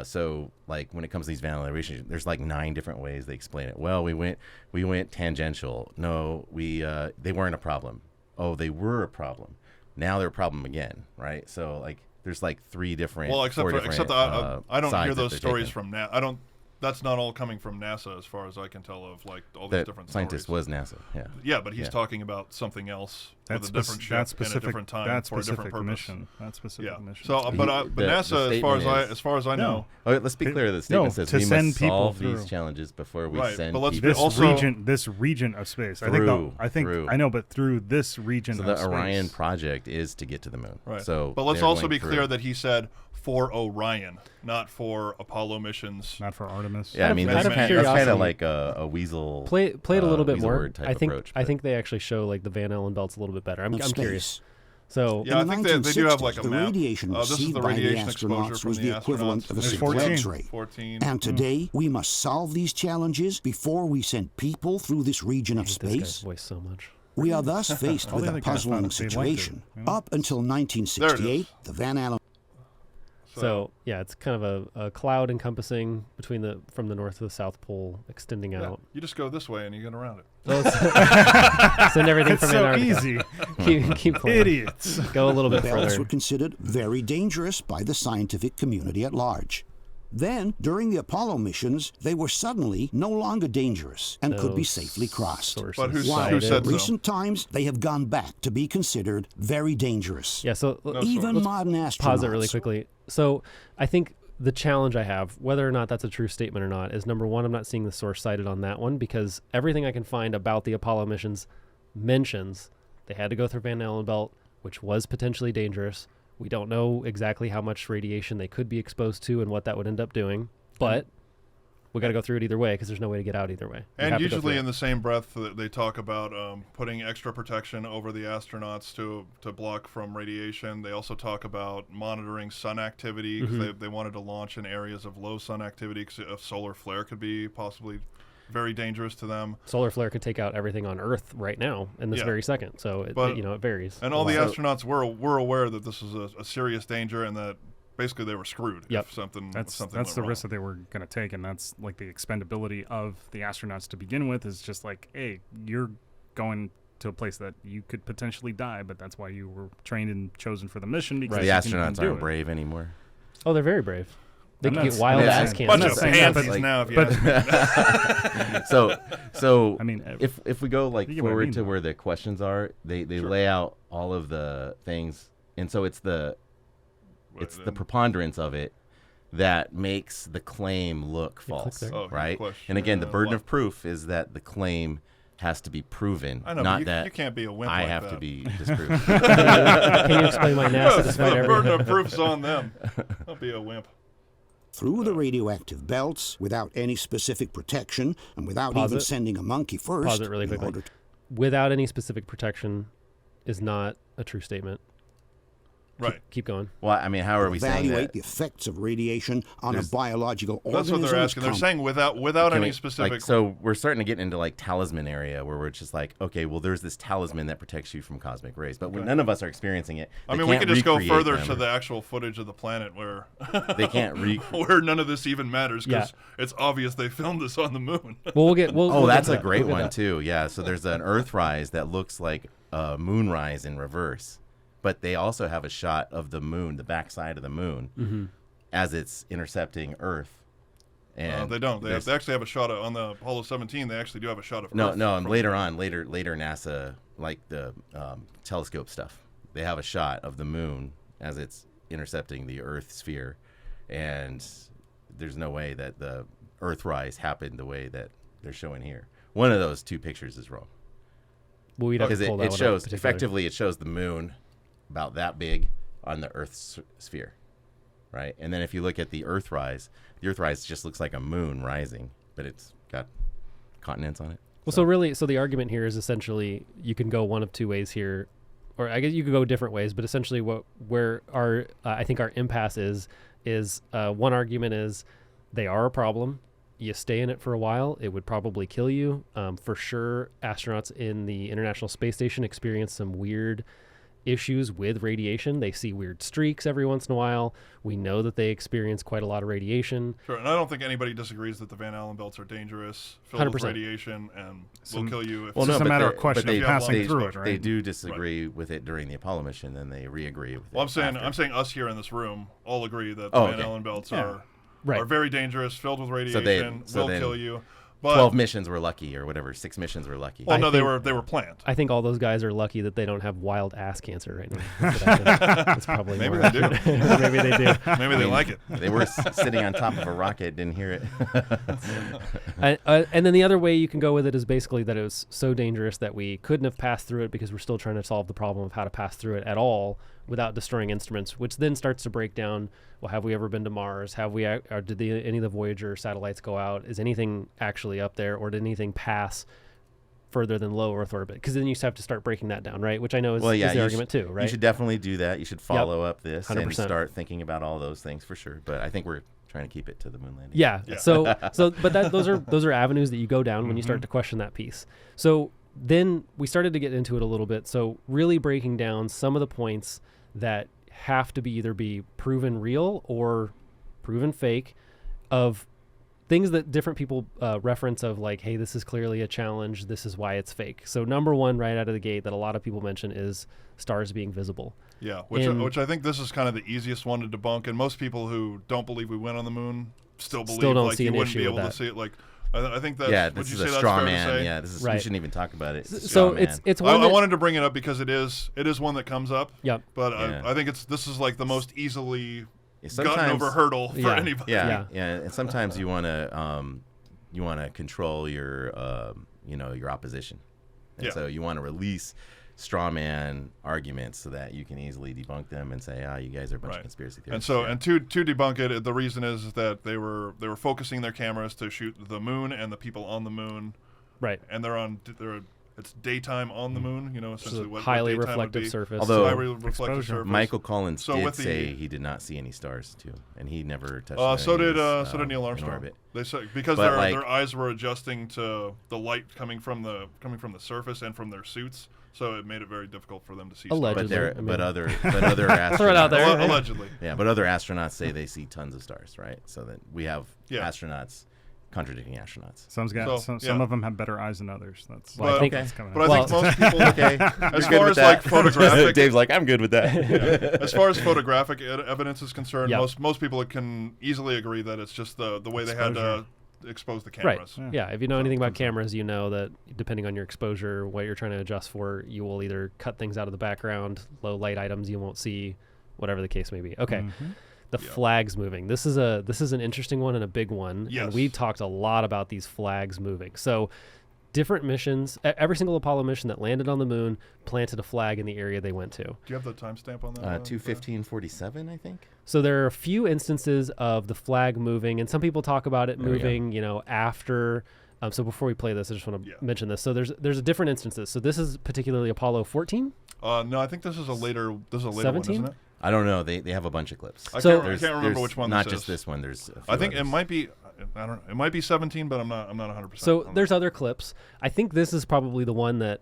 So like when it comes to these Van Allen radiation, there's like 9 different ways they explain it. Well, we went tangential. No, they weren't a problem. Oh, they were a problem. Now they're a problem again, right? So like there's like 3 different. Well, except I don't sides hear that those they're stories taking. from I don't. That's not all coming from NASA, as far as I can tell, of like all these That different scientist stories. was NASA. Yeah. Yeah, but he's Yeah. talking about something else That's with a different ship that's and specific. a different time That's for a different specific purpose. mission. That's specific Yeah. mission. So, but The NASA, statement as far as I know, Oh, let's be clear. The statement says to we send must people solve these through. challenges before we Right, send but let's be people. this region of space. Through. I know, but through this region. So of the space. Orion project is to get to the moon. right. So, but let's they're also going be clear through. that he said for Orion, not for Apollo missions. not for Artemis. Yeah, I mean Out that's of kind of curiosity- like a weasel. Play it a little bit weasel more. word type I think approach, I but- think they actually show like the Van Allen belts a little bit better. I'm of curious. space. So Yeah, I In the think they do have like 1960s, a the map. radiation This is received the by the radiation exposure astronauts from was the equivalent astronauts. of a There's single 14. X-ray. 14. And today, we must solve these challenges before we send people through this region of I hate this guy's space. voice so much. We are thus faced All with the a other guys puzzling thought they liked it, situation. you know? Up until There it 1968, is. the Van Allen So yeah, it's kind of a cloud encompassing from the north to the south pole, extending Yeah, out. you just go this way and you get around it. Send everything It's from so Antarctica. easy. Keep playing. Idiots. Go a little bit belts further. were considered very dangerous by the scientific community at large. Then, during the Apollo missions, they were suddenly no longer dangerous and could be safely crossed. But who While said in so? recent times, they have gone back to be considered very dangerous. Yeah. So Even let's modern astronauts. pause it really quickly. So I think the challenge I have, whether or not that's a true statement or not, is number one, I'm not seeing the source cited on that one because everything I can find about the Apollo missions mentions they had to go through Van Allen belt, which was potentially dangerous. We don't know exactly how much radiation they could be exposed to and what that would end up doing, but we got to go through it either way because there's no way to get out either way. We And have to go usually through in it. the same breath, they talk about putting extra protection over the astronauts to block from radiation. They also talk about monitoring sun activity because they wanted to launch in areas of low sun activity because a solar flare could be possibly very dangerous to them. Solar flare could take out everything on Earth right now in this Yeah. very second. So it But- it varies. And a all the lot. astronauts were aware that this was a serious danger and that basically they were screwed Yep. if something That's went the wrong. risk that they were going to take, and that's like the expendability of the astronauts to begin with. Is just like, hey, you're going to a place that you could potentially die, but that's why you were trained and chosen for the mission. Because The you can astronauts do aren't it. brave anymore. Oh, they're very brave. They I'm can not get wild saying- ass Yeah. cancer. Bunch I'm of not saying that, but, pansies like- now, if you but- ask me. So I mean, if we go like You get what I forward mean, to though. where the questions are, they Sure. lay out all of the things, and so it's the preponderance of it that makes the claim look click false, there. Oh, right? question, And again, the burden what? of proof is that the claim has to be proven, I know, not but that you can't be a wimp I like have that. to be disproved. Can you explain why NASA the despite burden everything? of proof's on them. Don't be a wimp. Through the radioactive belts, without any specific protection, and without Pause even it. sending a monkey first. Pause it really in quickly. order to- Without any specific protection is not a true statement. Right. Keep going. Well, I mean, how are we saying evaluate that? the effects of radiation on a There's- biological That's organism. what they're asking. They're saying without Can any we- specific. like, so we're starting to get into like talisman area where we're just like, okay, well, there's this talisman that protects you from cosmic rays, but when none of us are experiencing it. I they mean, we can't could just go recreate further them. to the actual footage of the planet where They can't where none of this even matters because Yeah. it's obvious they filmed this on the moon. Well, we'll get. We'll, Oh, we'll that's get a to that. great We'll get one to too. Yeah. So there's an Earthrise that looks like a moonrise in reverse, but they also have a shot of the moon, the backside of the moon, as it's intercepting Earth. And They don't. They there's- actually have a shot on the Apollo 17. They actually do have a shot of no, Earth no. And from- later NASA, like the telescope stuff, they have a shot of the moon as it's intercepting the Earth sphere, and there's no way that the Earthrise happened the way that they're showing here. One of those two pictures is wrong. Well, we'd have Because to pull that it one up shows particularly. effectively it shows the moon about that big on the Earth's sphere, right? And then if you look at the Earthrise just looks like a moon rising, but it's got continents on it. Well, so the argument here is essentially you can go one of two ways here, or I guess you could go different ways, but essentially where our I think our impasse is one argument is they are a problem. You stay in it for a while, it would probably kill you. For sure, astronauts in the International Space Station experience some weird issues with radiation. They see weird streaks every once in a while. We know that they experience quite a lot of radiation. Sure, and I don't think anybody disagrees that the Van Allen belts are dangerous, filled 100%. with radiation, and will kill you. If Well, it's just a matter of question but of passing through it, right? They do disagree with it during the Apollo mission, then they re-agree with it. Well, I'm after. saying us here in this room all agree that the Van Allen belts are very dangerous, filled with radiation, will kill you. But 12 missions were lucky, or whatever. 6 missions were lucky. Well, no, they were planned. I think all those guys are lucky that they don't have wild ass cancer right now. That's probably Maybe more they do. accurate. Maybe they do. Maybe they like it. They were sitting on top of a rocket, didn't hear it. And then the other way you can go with it is basically that it was so dangerous that we couldn't have passed through it because we're still trying to solve the problem of how to pass through it at all without destroying instruments, which then starts to break down. Well, have we ever been to Mars? Have we? Or did any of the Voyager satellites go out? Is anything actually up there, or did anything pass further than low Earth orbit? Because then you have to start breaking that down, right? Which I know is the argument too, right? You should definitely do that. You should follow up this 100%. and start thinking about all those things for sure. But I think we're trying to keep it to the moon landing. Yeah. But those are avenues that you go down when you start to question that piece. So then we started to get into it a little bit. So really breaking down some of the points that have to be either be proven real or proven fake of things that different people reference of like, hey, this is clearly a challenge. This is why it's fake. So number one right out of the gate that a lot of people mention is stars being visible. Yeah, which I think this is kind of the easiest one to debunk. And most people who don't believe we went on the moon still believe don't like see you an wouldn't issue be with able that. to see it. Like I think that's this would you is say a that's straw fair man. to say? Yeah, this is Right. we shouldn't even talk about it. So it's one I that, wanted to bring it up because it is one that comes up. Yep. But Yeah. I think this is like the most easily gotten Sometimes- over hurdle for Yeah. anybody. Yeah. And sometimes you want to control your your opposition, and Yeah. so you want to release straw man arguments so that you can easily debunk them and say, you guys are a bunch of conspiracy theorists. And so to debunk it, the reason is that they were focusing their cameras to shoot the moon and the people on the moon, right. and it's daytime on the moon. You know, essentially what highly daytime would reflective be. surface. Although- Highly reflective Exposure. surface. Michael Collins So did with the- say he did not see any stars too, and he never touched. So any did of so his, did Neil in Armstrong. orbit. They said because But, their eyes were adjusting to the light coming from the surface and from their suits, so it made it very difficult for them to see. Allegedly. stars. But other astronauts. Throw it out there. Allegedly. Yeah, but other astronauts say they see tons of stars, right? So that we have Yeah. astronauts contradicting astronauts. Some of them have better eyes than others. That's Well, I think- that's coming But up. I think most people, Okay, as far as like photographic, Dave's like, I'm good with that. as far as photographic evidence is concerned, Yep. most people can easily agree that it's just the way they had to expose the Right. cameras. Yeah. If you know anything about cameras, you know that depending on your exposure, what you're trying to adjust for, you will either cut things out of the background, low light items you won't see, whatever the case may be. Okay. The flags moving. This is an interesting one and a big one. Yes. And we talked a lot about these flags moving. So different missions, every single Apollo mission that landed on the moon planted a flag in the area they went to. Do you have the timestamp on that? 2:15:47, I think. So there are a few instances of the flag moving, and some people talk about it There we go. moving, after. So before we play this, I just want to Yeah. mention this. So there's a different instances. So this is particularly Apollo 14. No, I think this is a later one, 17? isn't it? I don't know. They have a bunch of clips. I So- can't remember There's which one. Not this just is. this one. There's. A few I think it others. might be. I don't know. It might be 17, but I'm not 100%. So on there's that. other clips. I think this is probably the one that,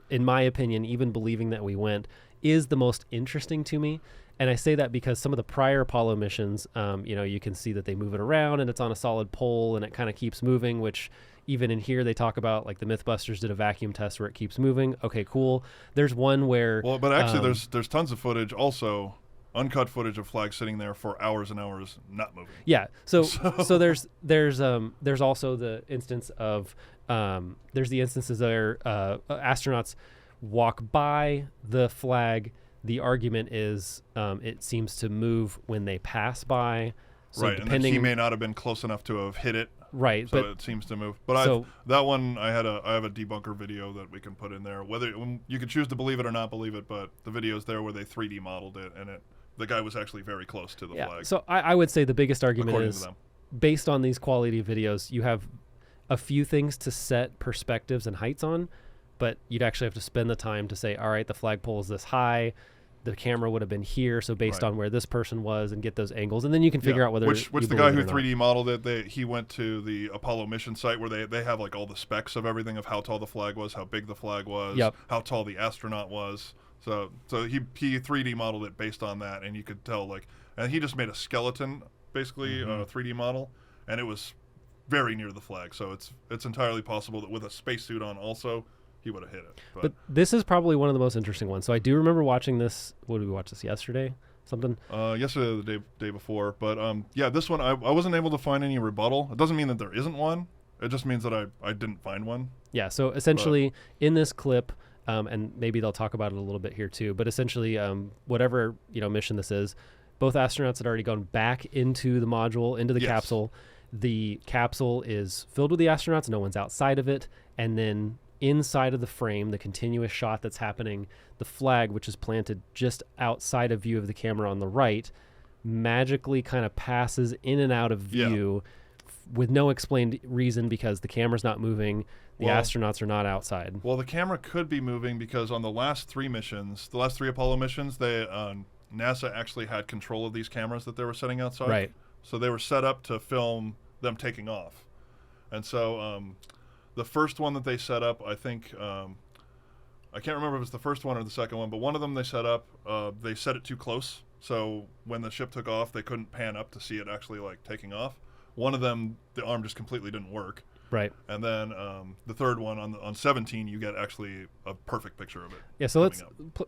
in my opinion, even believing that we went, is the most interesting to me. And I say that because some of the prior Apollo missions, you can see that they move it around and it's on a solid pole and it kind of keeps moving, which even in here they talk about, like the Mythbusters did a vacuum test where it keeps moving. Okay, cool. There's one where... Well, but actually, there's tons of footage also. Uncut footage of flags sitting there for hours and hours, not moving. Yeah. So there's also the instance of there's the instances where astronauts walk by the flag. The argument is it seems to move when they pass by. So right, and then he may not have been close enough to have hit it. Right, so but it seems to move. But that one, I have a debunker video that we can put in there. Whether you can choose to believe it or not believe it, but the video's there where they 3D modeled it, and it the guy was actually very close to the flag. So I would say the biggest argument according is to them. based on these quality videos, you have a few things to set perspectives and heights on, but you'd actually have to spend the time to say, all right, the flagpole is this high, the camera would have been here, so based on where this person was, and get those angles, and then you can figure out whether which you the guy believe who it or 3D modeled it, he went to the Apollo mission site where they have like all the specs of everything of how tall the flag was, how big the flag was, how tall the astronaut was. So he 3D modeled it based on that, and you could tell and he just made a skeleton basically, a 3D model, and it was very near the flag. So it's entirely possible that with a spacesuit on also, he would have hit it. But this is probably one of the most interesting ones. So I do remember watching this. What did we watch this yesterday? Something? Yesterday or the day before. But this one, I wasn't able to find any rebuttal. It doesn't mean that there isn't one. It just means that I didn't find one. Yeah, so essentially in this clip, and maybe they'll talk about it a little bit here too, but essentially whatever mission this is, both astronauts had already gone back into the module, into the capsule. The capsule is filled with the astronauts. No one's outside of it. And then inside of the frame, the continuous shot that's happening, the flag, which is planted just outside of view of the camera on the right, magically kind of passes in and out of view with no explained reason because the camera's not moving. The astronauts are not outside. Well, the camera could be moving because on the last three Apollo missions, NASA actually had control of these cameras that they were setting outside. Right. So they were set up to film them taking off. And so the first one that they set up, I think, I can't remember if it was the first one or the second one, but one of them they set up, they set it too close. So when the ship took off, they couldn't pan up to see it actually taking off. One of them, the arm just completely didn't work. Right. And then the third one on 17, you get actually a perfect picture of it. Yeah, so let's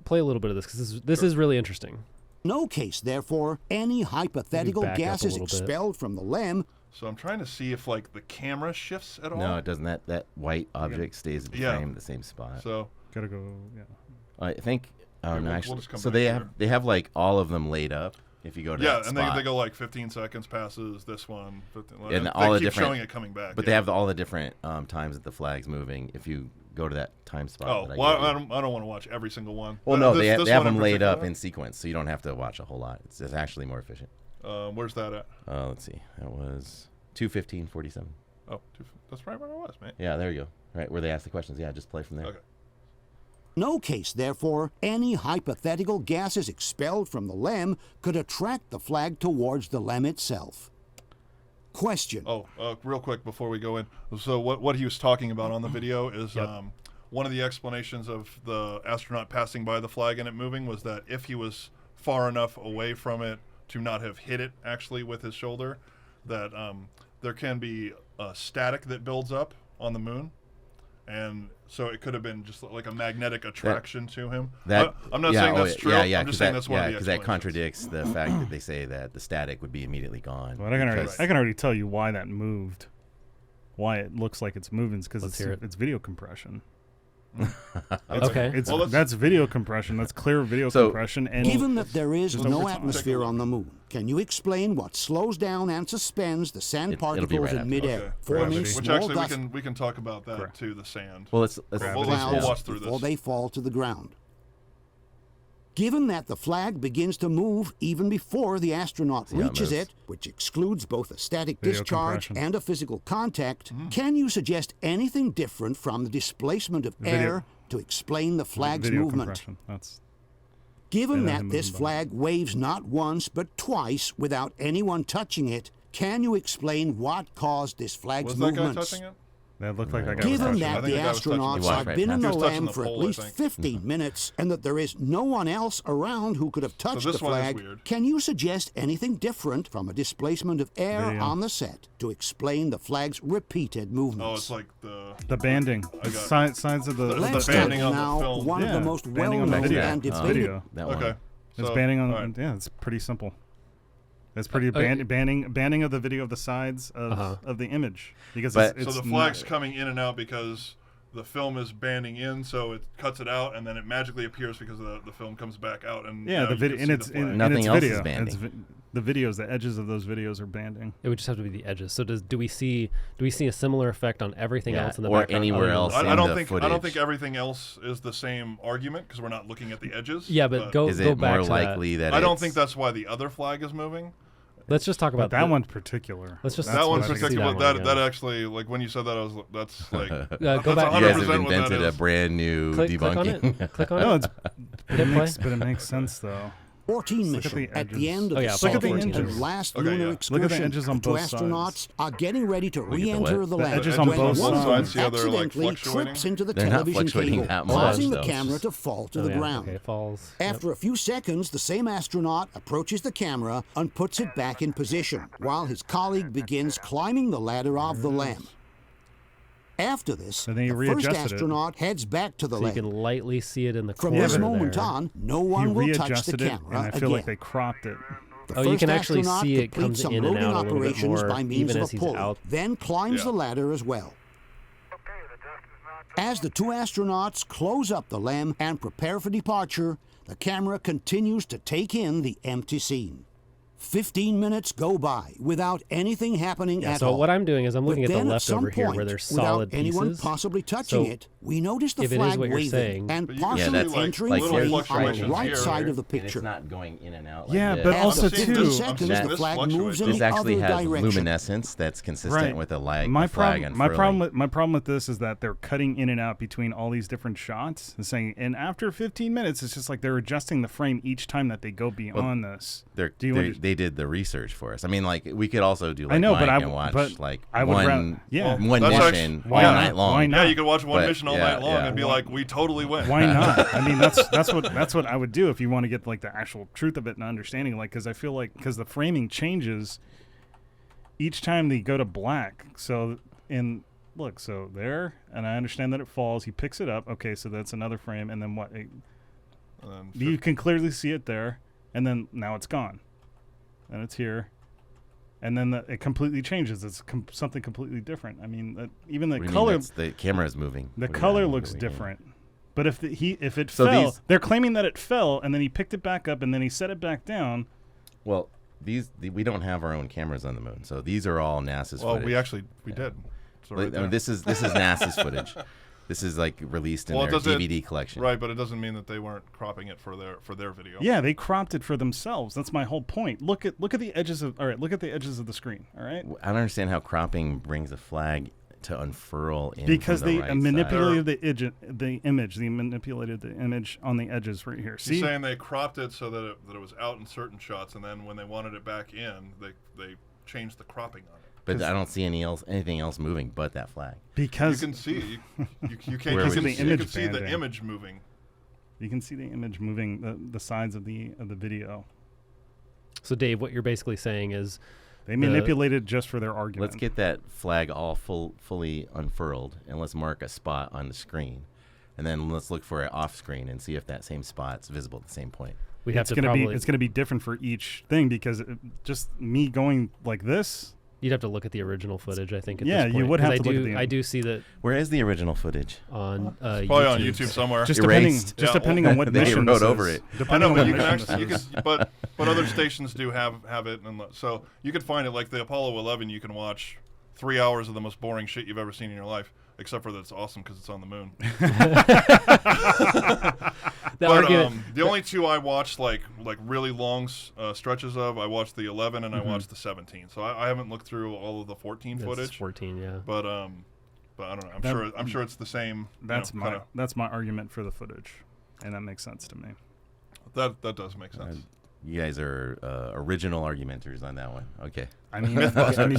play a little bit of this because this is really interesting. No case, therefore, any hypothetical gases expelled from the LEM. So I'm trying to see if the camera shifts at all. No, it doesn't. That white object stays in the frame, the same spot. So gotta go. Yeah. I think. Oh no, actually. We'll so they have all of them laid up. If you go to that and spot. they go 15 seconds passes this one, 15, and they all the keep different showing it coming back. But they have all the different times that the flag's moving. If you go to that time spot. Oh, I don't want to watch every single one. Well, no, they have them laid up in sequence, so you don't have to watch a whole lot. It's actually more efficient. Where's that at? Let's see. That was 2:15:47. Oh, that's right where I was, man. Yeah, there you go. Right where they ask the questions. Yeah, just play from there. Okay. No case, therefore, any hypothetical gases expelled from the LEM could attract the flag towards the LEM itself. Question. Oh, real quick before we go in. So what he was talking about on the video is one of the explanations of the astronaut passing by the flag and it moving was that if he was far enough away from it to not have hit it actually with his shoulder, that there can be static that builds up on the moon. And so it could have been just like a magnetic attraction to him. I'm not saying that's true. I'm just saying that's one of the because that contradicts the fact that they say that the static would be immediately gone. Well, I can already tell you why that moved. Why it looks like it's moving is because it's video compression. Okay. That's video compression. That's clear video compression. And given that there is no atmosphere on the moon, can you explain what slows down and suspends the sand particles in midair, forming small dust we can talk about that too. The sand. Well, let's watch through this before they fall to the ground? Given that the flag begins to move even before the astronaut reaches it, which excludes both a static discharge and a physical contact, can you suggest anything different from the displacement of air to explain the flag's movement? Given that this flag waves not once but twice without anyone touching it, can you explain what caused this flag's movements? Was that guy touching it? That looked like that guy was Given touching that the astronauts have been in the LEM for at least 15 minutes and that there is no one else around who could have touched the flag, can you suggest anything different from a displacement of air on the set to explain the flag's repeated movements? Oh, it's like the banding. The sides of the banding on the film. One of the most well-known and debated. Okay. It's banding on. Yeah, it's pretty simple. It's pretty banding of the video of the sides of the image because so the flag's coming in and out because the film is banding in, so it cuts it out, and then it magically appears because the film comes back out. And the video and nothing else is banding. the videos, the edges of those videos are banding. It would just have to be the edges. So do we see a similar effect on everything else in the or background? anywhere else? I don't think everything else is the same argument because we're not looking at the edges. Yeah, but go is go it back more to likely that I don't think that's why the other flag is moving. Let's just talk about But that one in particular. Let's just That one let's see particular. that one That again. actually, like when you said that, that's like Go that's back. You guys 100% have what that invented a is. brand new Click on debunking. it. Click on No, it. but it makes sense though. 14 Look at mission the at the edges. end of Oh, the yeah, second Apollo 14 and edges. last Okay, lunar yeah. Look at the excursion. edges on The two both astronauts sides. are getting ready to at the re-enter what? the The lab edges on when both one of them sides, yeah, they're, like, accidentally fluctuating. trips into the They're not television fluctuating cable, that much, causing the though. camera to fall to the yeah, ground. Okay, falls. After a few seconds, the same astronaut approaches the camera and puts it back in position, while his colleague begins climbing the ladder of the lamp. After this, And then he the first readjusted it. astronaut heads back to the So you lamp. can lightly see it in the From corner this moment there. on, no He one will touch the readjusted it, camera and I feel like again. they cropped it. The Oh, you first can actually astronaut see it completes comes some in and loading out a little bit operations more by means even of as a he's pulley, out. then climbs Yeah. the ladder as well. As the two astronauts close up the LEM and prepare for departure, the camera continues to take in the empty scene. 15 minutes go by without anything happening Yeah, at so all. what I'm doing is I'm looking But at the then left some over here point, where there's without solid anyone pieces. possibly touching So it, we notice the if it is flag what you're waving saying- and But you can partially see, like- entering like frame little on the fluctuations right here. side of the And picture. it's not going in and out. Yeah, like but this. also After 15 too- seconds, That- the flag this moves in This the actually other has direction. luminescence that's consistent Right. with a flag. My flag problem, my problem, unfurling. my problem with this is that they're cutting in and out between all these different shots and saying, and after 15 minutes, it's just like they're adjusting the frame each time that they go beyond this. They did the research for us. I mean, like we could also do. Like I know, but Mike I- and watch but like I would one, rather- yeah. one That's mission actually- all yeah. night long. Why not? Yeah, you could watch one But, mission all yeah, night long yeah. and be like, we totally win. Why not? I mean, that's what I would do if you want to get like the actual truth of it and understanding. Like, because I feel like because the framing changes each time they go to black. So look, so there, and I understand that it falls. He picks it up. Okay, so that's another frame, and then what? And then You can clearly see it there, and then now it's gone, and it's here, and then it completely changes. It's something completely different. I mean, even the What do you mean color, that's- the camera is moving. the What do you color mean looks moving? different. But if it So fell, these- they're claiming that it fell, and then he picked it back up, and then he set it back down. Well, we don't have our own cameras on the moon, so these are all NASA's well, footage. we did. So right I mean, there. this is NASA's footage. This is like released in Well, their does it- DVD collection. Right, but it doesn't mean that they weren't cropping it for their video. Yeah, they cropped it for themselves. That's my whole point. Look at the edges of. All right, look at the edges of the screen. All right, I don't understand how cropping brings a flag to unfurl in because from the they right manipulated the image. They manipulated the image on the edges right here. You're See, saying they cropped it so that it was out in certain shots, and then when they wanted it back in, they changed the cropping on it. But I don't see anything else moving but that flag. because You can see you can't Where you would can, you you see can it? see the Banding. image moving. you can see the image moving the sides of the video. So Dave, what you're basically saying is They manipulated just for their argument. Let's get that flag all fully unfurled, and let's mark a spot on the screen, and then let's look for it off screen and see if that same spot's visible at the same point. we have It's to gonna probably be it's gonna be different for each thing because just me going like this. you'd have to look at the original footage. I think. At Yeah, this you point, would 'cause have to look at the- I do see that Where is the original footage? on Probably YouTube. on YouTube somewhere. Just Erased. depending on what They mission wrote this over is. it. I Depending know, on but what you can mission actually, this is. but other stations do have it, and so you could find it like the Apollo 11. You can watch 3 hours of the most boring shit you've ever seen in your life, except for that it's awesome because it's on the moon. The But argument. the only two I watched like really long stretches of, I watched the 11 and I watched the 17. So I haven't looked through all of the 14 That's footage, 14, yeah. but I don't know. I'm sure it's the same. That's kinda, that's my argument for the footage, and that makes sense to me. that does make sense. You guys are original argumenters on that one. Okay. I mean,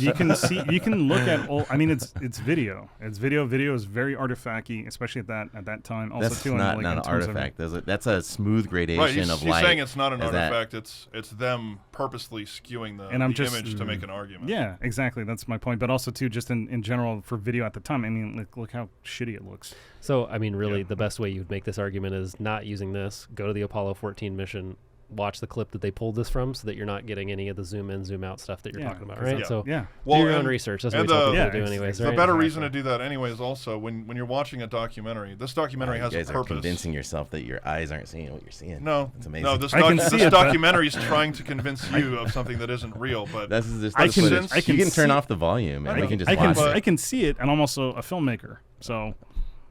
you can look at all. I mean, it's video. It's video. Video is very artifacty, especially at that time. Also, That's too, not in an terms of- artifact. That's a smooth gradation Right, he's of light. saying it's not an Is that- artifact. It's them purposely skewing the And I'm just- image to make an argument. Yeah, exactly. That's my point. But also, too, just in general for video at the time. I mean, look how shitty it looks. So I mean, really, Yeah. the best way you would make this argument is not using this. Go to the Apollo 14 mission. watch the clip that they pulled this from, so that you're not getting any of the zoom in, zoom out stuff that you're talking about, right? Yeah. So Yeah. do your own research. That's what we tell people to do anyways, The right? better reason to do that anyways also, when you're watching a documentary, this documentary has a you guys purpose. are convincing yourself that your eyes aren't seeing what you're seeing. No. It's amazing. No, this documentary is trying to convince you of something that isn't real, but That's just I footage. can You can turn see- off the volume and we can just I watch but- it. I can see it, and I'm also a filmmaker, so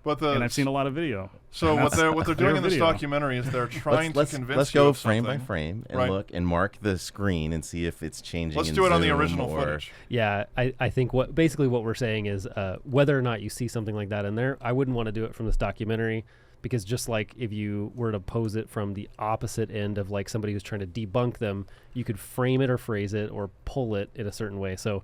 but and I've seen a lot of video. So And what that's they're doing in this video. documentary is they're trying let's to convince let's you go of frame by something. frame and Right. look and mark the screen and see if it's changing. Let's in do it on the zoom original or- footage. Yeah, I think what we're saying is whether or not you see something like that in there, I wouldn't want to do it from this documentary, because just like if you were to pose it from the opposite end of like somebody who's trying to debunk them, you could frame it or phrase it or pull it in a certain way. So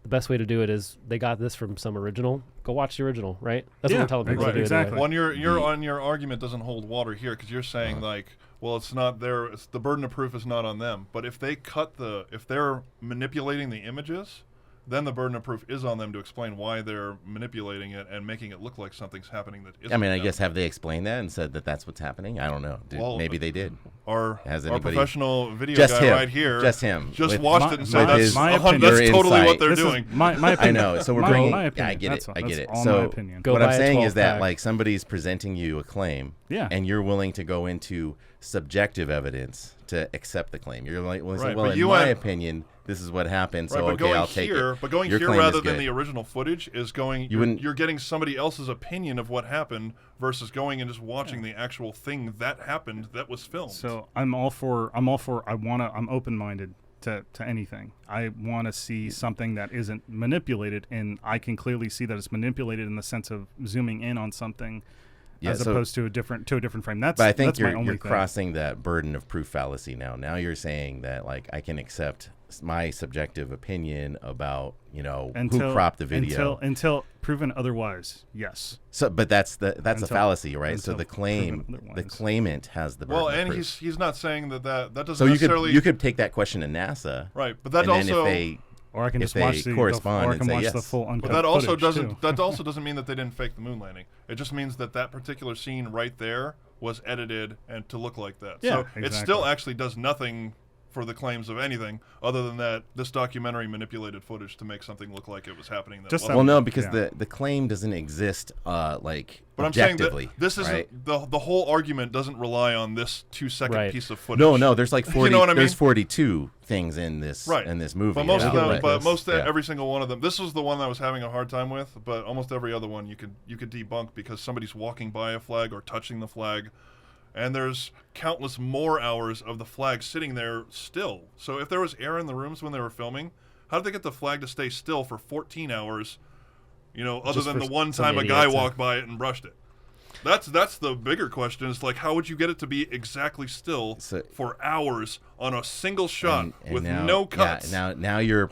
the best way to do it is they got this from some original. Go watch the original, right? That's what Yeah, we're telling people right, to do. exactly. Anyway. Well, on your argument doesn't hold water here, because you're saying like, well, it's not their, the burden of proof is not on them. But if if they're manipulating the images, then the burden of proof is on them to explain why they're manipulating it and making it look like something's happening that isn't. I mean, I happening. guess have they explained that and said that that's what's happening? I don't know. Well, Maybe they did. Our anybody- professional video Just guy him. right here, Just him. just With watched my- it and said my- that's my that's opinion. totally Your what they're This is doing. my I opinion. know. So we're my, bringing. my Yeah, opinion. I get That's it. I that's get it. all So my opinion. Go what I'm buy a saying 12 is that pack. like somebody's presenting you a claim, Yeah. and you're willing to go into subjective evidence to accept the claim. You're like, well, Right, well but in you my went- opinion, this is what happened. Right, So but okay, going I'll take here, it. But going Your here claim rather is than good. the original footage is going. wouldn't- You're getting somebody else's opinion of what happened versus going and just watching the actual thing that happened that was filmed. So I'm open-minded to anything. I want to see something that isn't manipulated, and I can clearly see that it's manipulated in the sense of zooming in on something Yeah, as so- opposed to a different frame. That's But I think that's my you're only thing. crossing that burden of proof fallacy now. Now you're saying that like I can accept my subjective opinion about who cropped the video until proven otherwise. Yes. So, but that's a Until- fallacy, right? So until the claim, proven otherwise. the claimant has the burden. well, of and proof. he's not saying that doesn't So you necessarily. could take that question to NASA, right, but that and then also. if they Or I can if just they watch the correspond or I and can say watch yes. the full uncut But that also footage, doesn't too. that also doesn't mean that they didn't fake the moon landing. It just means that particular scene right there was edited and to look like that. Yeah, so it exactly. still actually does nothing for the claims of anything other than that this documentary manipulated footage to make something look like it was happening. That Just wasn't. well, no, because Yeah. the claim doesn't exist like But I'm saying objectively. that this isn't right? the whole argument doesn't rely on this 2-second Right. piece of footage. No, there's like 40. You know what I mean? There's 42 things in this Right. movie. But most yeah, of them, right. but most Yeah. every single one of them. This was the one that I was having a hard time with. But almost every other one you could debunk because somebody's walking by a flag or touching the flag, and there's countless more hours of the flag sitting there still. So if there was air in the rooms when they were filming, how did they get the flag to stay still for 14 hours? Other Just than for the one some time a idiot guy to- walked by it and brushed it. That's the bigger question. Is like, how would you get it to be exactly still So- for hours on a single shot And with now, no cuts? Yeah, now you're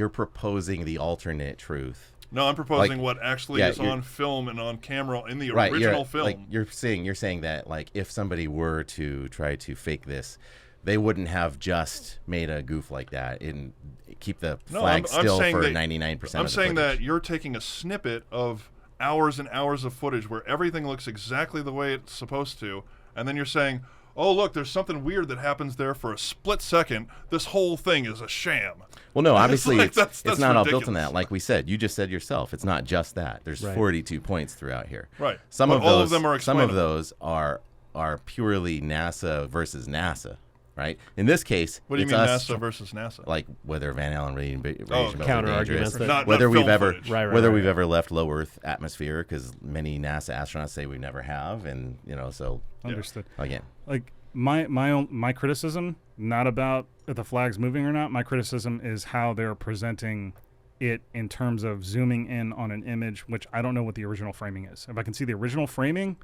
proposing the alternate truth. No, I'm proposing Like, what actually yeah, is you're- on film and on camera in the Right, original you're, film. like you're saying that like if somebody were to try to fake this, they wouldn't have just made a goof like that and keep the No, flag I'm still saying for that- 99%. I'm of the saying footage. that you're taking a snippet of hours and hours of footage where everything looks exactly the way it's supposed to, and then you're saying, oh, look, there's something weird that happens there for a split second. This whole thing is a sham. Well, no, obviously like, it's that's not all built on ridiculous. that. Like we said, you just said yourself, it's not just that. There's Right. 42 points throughout here. Right. Some But of all those, of them are some of explainable. those are purely NASA versus NASA, right? In this case, What do you it's mean us, NASA versus NASA? like whether Van Allen radiation belts are counter dangerous, arguments that- Not whether we've film ever footage. Right, whether right. we've ever left low Earth atmosphere, because many NASA astronauts say we never have, and so Understood. again, Like my criticism, not about if the flag's moving or not. My criticism is how they're presenting it in terms of zooming in on an image, which I don't know what the original framing is. If I can see the original framing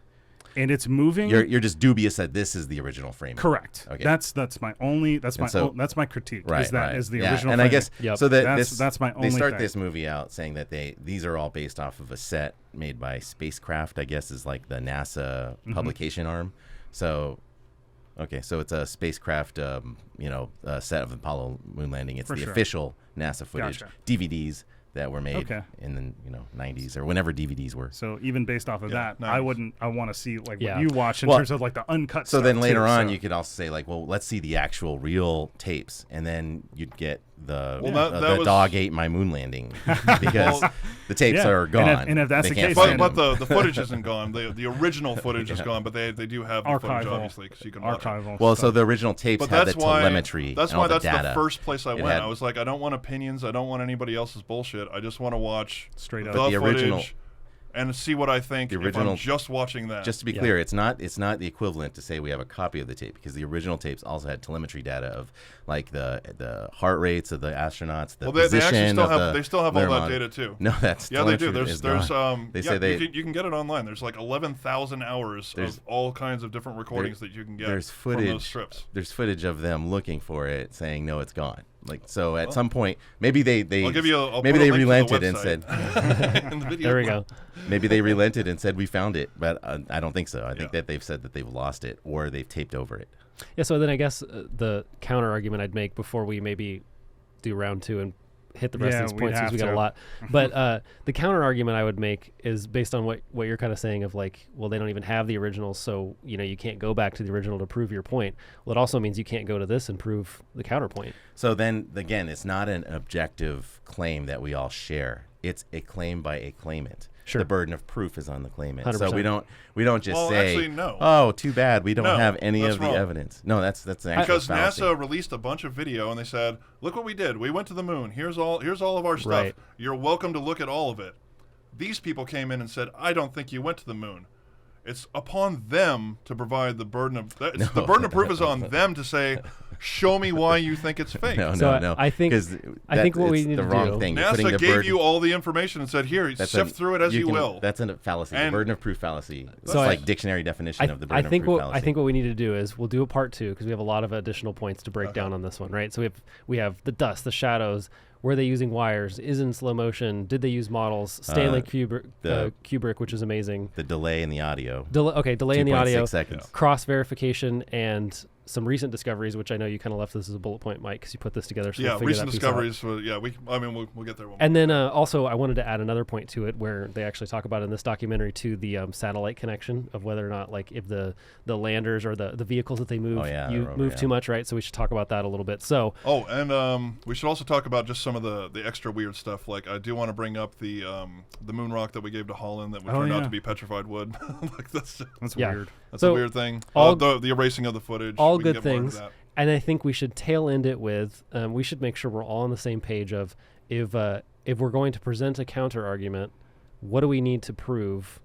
and it's moving, you're just dubious that this is the original framing. correct. Okay. That's my only that's my so- that's my critique. Right, is that right. is the yeah. original and framing. I guess Yep. so that That's my they only start thing. this movie out saying that these are all based off of a set made by Spacecraft, I guess is like the NASA Mm-hmm. publication arm. So okay, so it's a Spacecraft set of the Apollo moon landing. It's For the sure. official NASA footage, Gotcha. DVDs that were made in the 90s or whenever DVDs were. So even based off of that, 90s. I want to see like what you watch in Well, terms of like the uncut So stuff then later too, on, so. you could also say like, well, let's see the actual real tapes, and then you'd get the that was- dog ate my moon landing because the tapes are gone. And if that's They the can't case, find But them. the footage isn't gone. The original footage is gone, but they do have the footage, Archival. obviously, because you can watch it. Archival. Well, stuff. so the original tapes But had the that's why telemetry that's and why all the that's data. the first place I It went. had- I was like, I don't want opinions. I don't want anybody else's bullshit. I just want to watch Straight up. the But the original- footage and see what I think The if original- I'm just watching that. Just to be clear, it's not the equivalent to say we have a copy of the tape, because the original tapes also had telemetry data of like the heart rates of the astronauts, the well, they position actually still of have the they still have all lunar that monitor. data too. No, that's Yeah, they do. telemetry There's is gone. They say you can get it online. There's like 11,000 hours of all kinds of different recordings that you can get there's from footage. those strips. There's footage of them looking for it, saying no, it's gone. Like so, at some point, maybe they I'll give you. I'll maybe put a they link to the relented and website said in the video. There we go. maybe they relented and said we found it, but I don't think so. I think Yeah. that they've said that they've lost it or they've taped over it. Yeah, so then I guess the counter argument I'd make before we maybe do round two and hit the rest of these we'd points, since have we got a to. lot. But the counter argument I would make is based on what you're kind of saying of like, well, they don't even have the originals, so you can't go back to the original to prove your point. Well, it also means you can't go to this and prove the counterpoint. So then again, it's not an objective claim that we all share. It's a claim by a claimant. Sure. The burden of proof is on the claimant. So 100%. we don't just Well, say, actually, no. "Oh, too bad, we don't No, have any that's of the wrong. evidence." No, that's an actual Because fallacy. NASA released a bunch of video and they said, "Look what we did. We went to the moon. Here's all of our stuff. Right. You're welcome to look at all of it." These people came in and said, "I don't think you went to the moon." It's upon them to provide the burden of the burden of proof is on them to say, "Show me why you think it's fake." No, So no. I think- 'Cause I think what we it's need the to wrong do- thing. You're putting NASA the gave burden- you all the information and said, "Here, sift through it as you will." That's a fallacy. The And- burden of proof fallacy. It's So like dictionary definition of the burden I think of proof what fallacy. I think what we need to do is we'll do a part two because we have a lot of additional points to break down on this one, right? So we have the dust, the shadows. Were they using wires? Is in slow motion? Did they use models? Stanley Kubrick, which is amazing. the delay in the audio. Delay in the 2.6 audio, seconds. cross verification, and some recent discoveries, which I know you kind of left this as a bullet point, Mike, because you put this together. So we'll figure recent that piece out. discoveries. We'll get there. And then also, I wanted to add another point to it where they actually talk about in this documentary too the satellite connection of whether or not like if the landers or the vehicles that they move move too much, right? So we should talk about that a little bit. So we should also talk about just some of the extra weird stuff. Like I do want to bring up the moon rock that we gave to Holland that turned out to be petrified wood. Like that's weird. That's So a weird thing. all- The erasing of the footage. all we can good get more into things. that. And I think we should tail end it with we should make sure we're all on the same page of if we're going to present a counter argument, what do we need to prove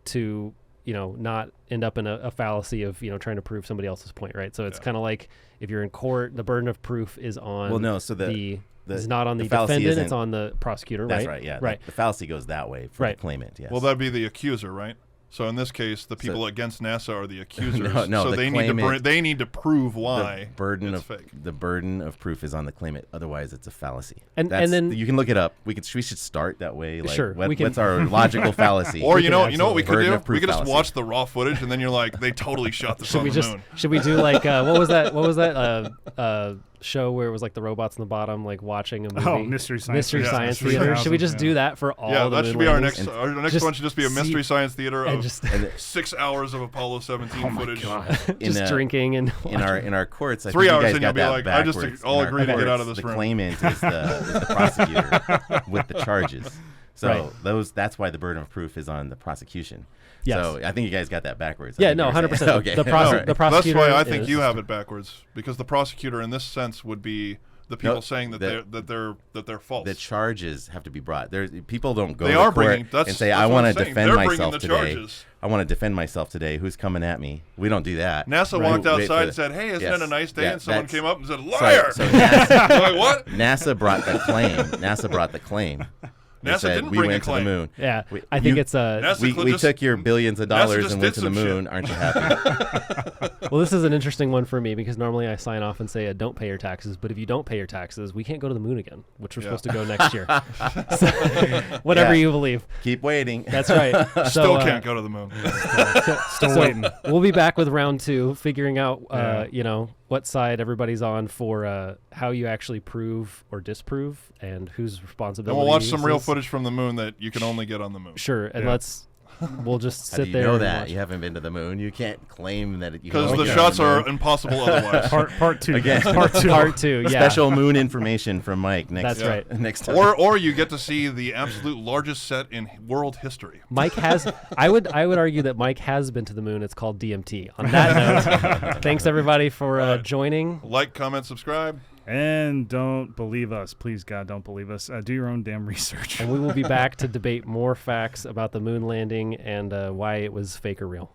to not end up in a fallacy of trying to prove somebody else's point, right? So it's kind of like if you're in court, the burden of proof is on it's not on the defendant, it's on the prosecutor, That's right? right, yeah. Right. The fallacy goes that way for Right. the claimant, yes. Well, that'd be the accuser, right? So in this case, the people against NASA are the accusers. No, so the they need to prove why the burden it's of fake. the burden of proof is on the claimant. Otherwise, it's a fallacy. And then you can look it up. We should start that way. Like, Sure, we can- what's our logical fallacy? Or We you can know what we could Burden do? of proof We could just fallacy. watch the raw footage, and then you're like, they totally shot this on the moon. Should we do like what was that show where it was like the robots in the bottom like watching a movie? Oh, Mystery Science Mystery Theater. Science Yeah, Theater. Should we 3000, just do that for all Yeah, the that moon should be our landings? next. Our next Just one should just be a see- Mystery Science Theater and of just 6 hours of Apollo 17 footage. just drinking and in our courts. I 3 think hours, you guys and got you'll be that like, I just backwards. all In our agree to get out of courts, this the room. claimant is the prosecutor with the charges. So Right. that's why the burden of proof is on the prosecution. Yes. So I think you guys got that backwards. Yeah, I think no, you were 100%. saying- Okay. The All right. the prosecutor. That's why I think is- you have it backwards, because the prosecutor in this sense would be the people No, saying that they're false. The charges have to be brought. People don't go They to are court bringing- that's- and say, that's "I what want I'm to saying. defend They're bringing myself the today. charges. I want to defend myself today. Who's coming at me?" We don't do that. NASA Right. walked Wait for outside the- and said, "Hey, isn't Yes. it a nice day?" Yeah, and someone that's- came up and said, "Liar!" So NASA, Like, what? NASA brought the claim. NASA brought the claim. They NASA said, didn't we bring a went to the claim. moon. Yeah, We- I think you- it's NASA We just- took your billions of NASA dollars just and went did to the some moon. shit. Aren't you happy? well, this is an interesting one for me because normally I sign off and say don't pay your taxes, but if you don't pay your taxes, we can't go to the moon again, which we're supposed to go next year. So, whatever Yeah. you believe. Keep waiting. That's right. Still So, can't go to the moon. Still waiting. We'll be back with round two, figuring out, what side everybody's on for how you actually prove or disprove and whose responsibility. And we'll watch is some real this. footage from the moon that you can only get on the moon. Sure, and we'll just How sit do you there. know and that? watch. You haven't been to the moon. You can't claim that you can Because only the get on shots the moon. are impossible otherwise. Part two. Again. Part two. Part 2, yeah. Special moon information from Mike next. That's right. Next time. Or you get to see the absolute largest set in world history. Mike has. I would argue that Mike has been to the moon. It's called DMT. On that note, thanks everybody for joining. Like, comment, subscribe. And don't believe us. Please, God, don't believe us. Do your own damn research. And we will be back to debate more facts about the moon landing and why it was fake or real.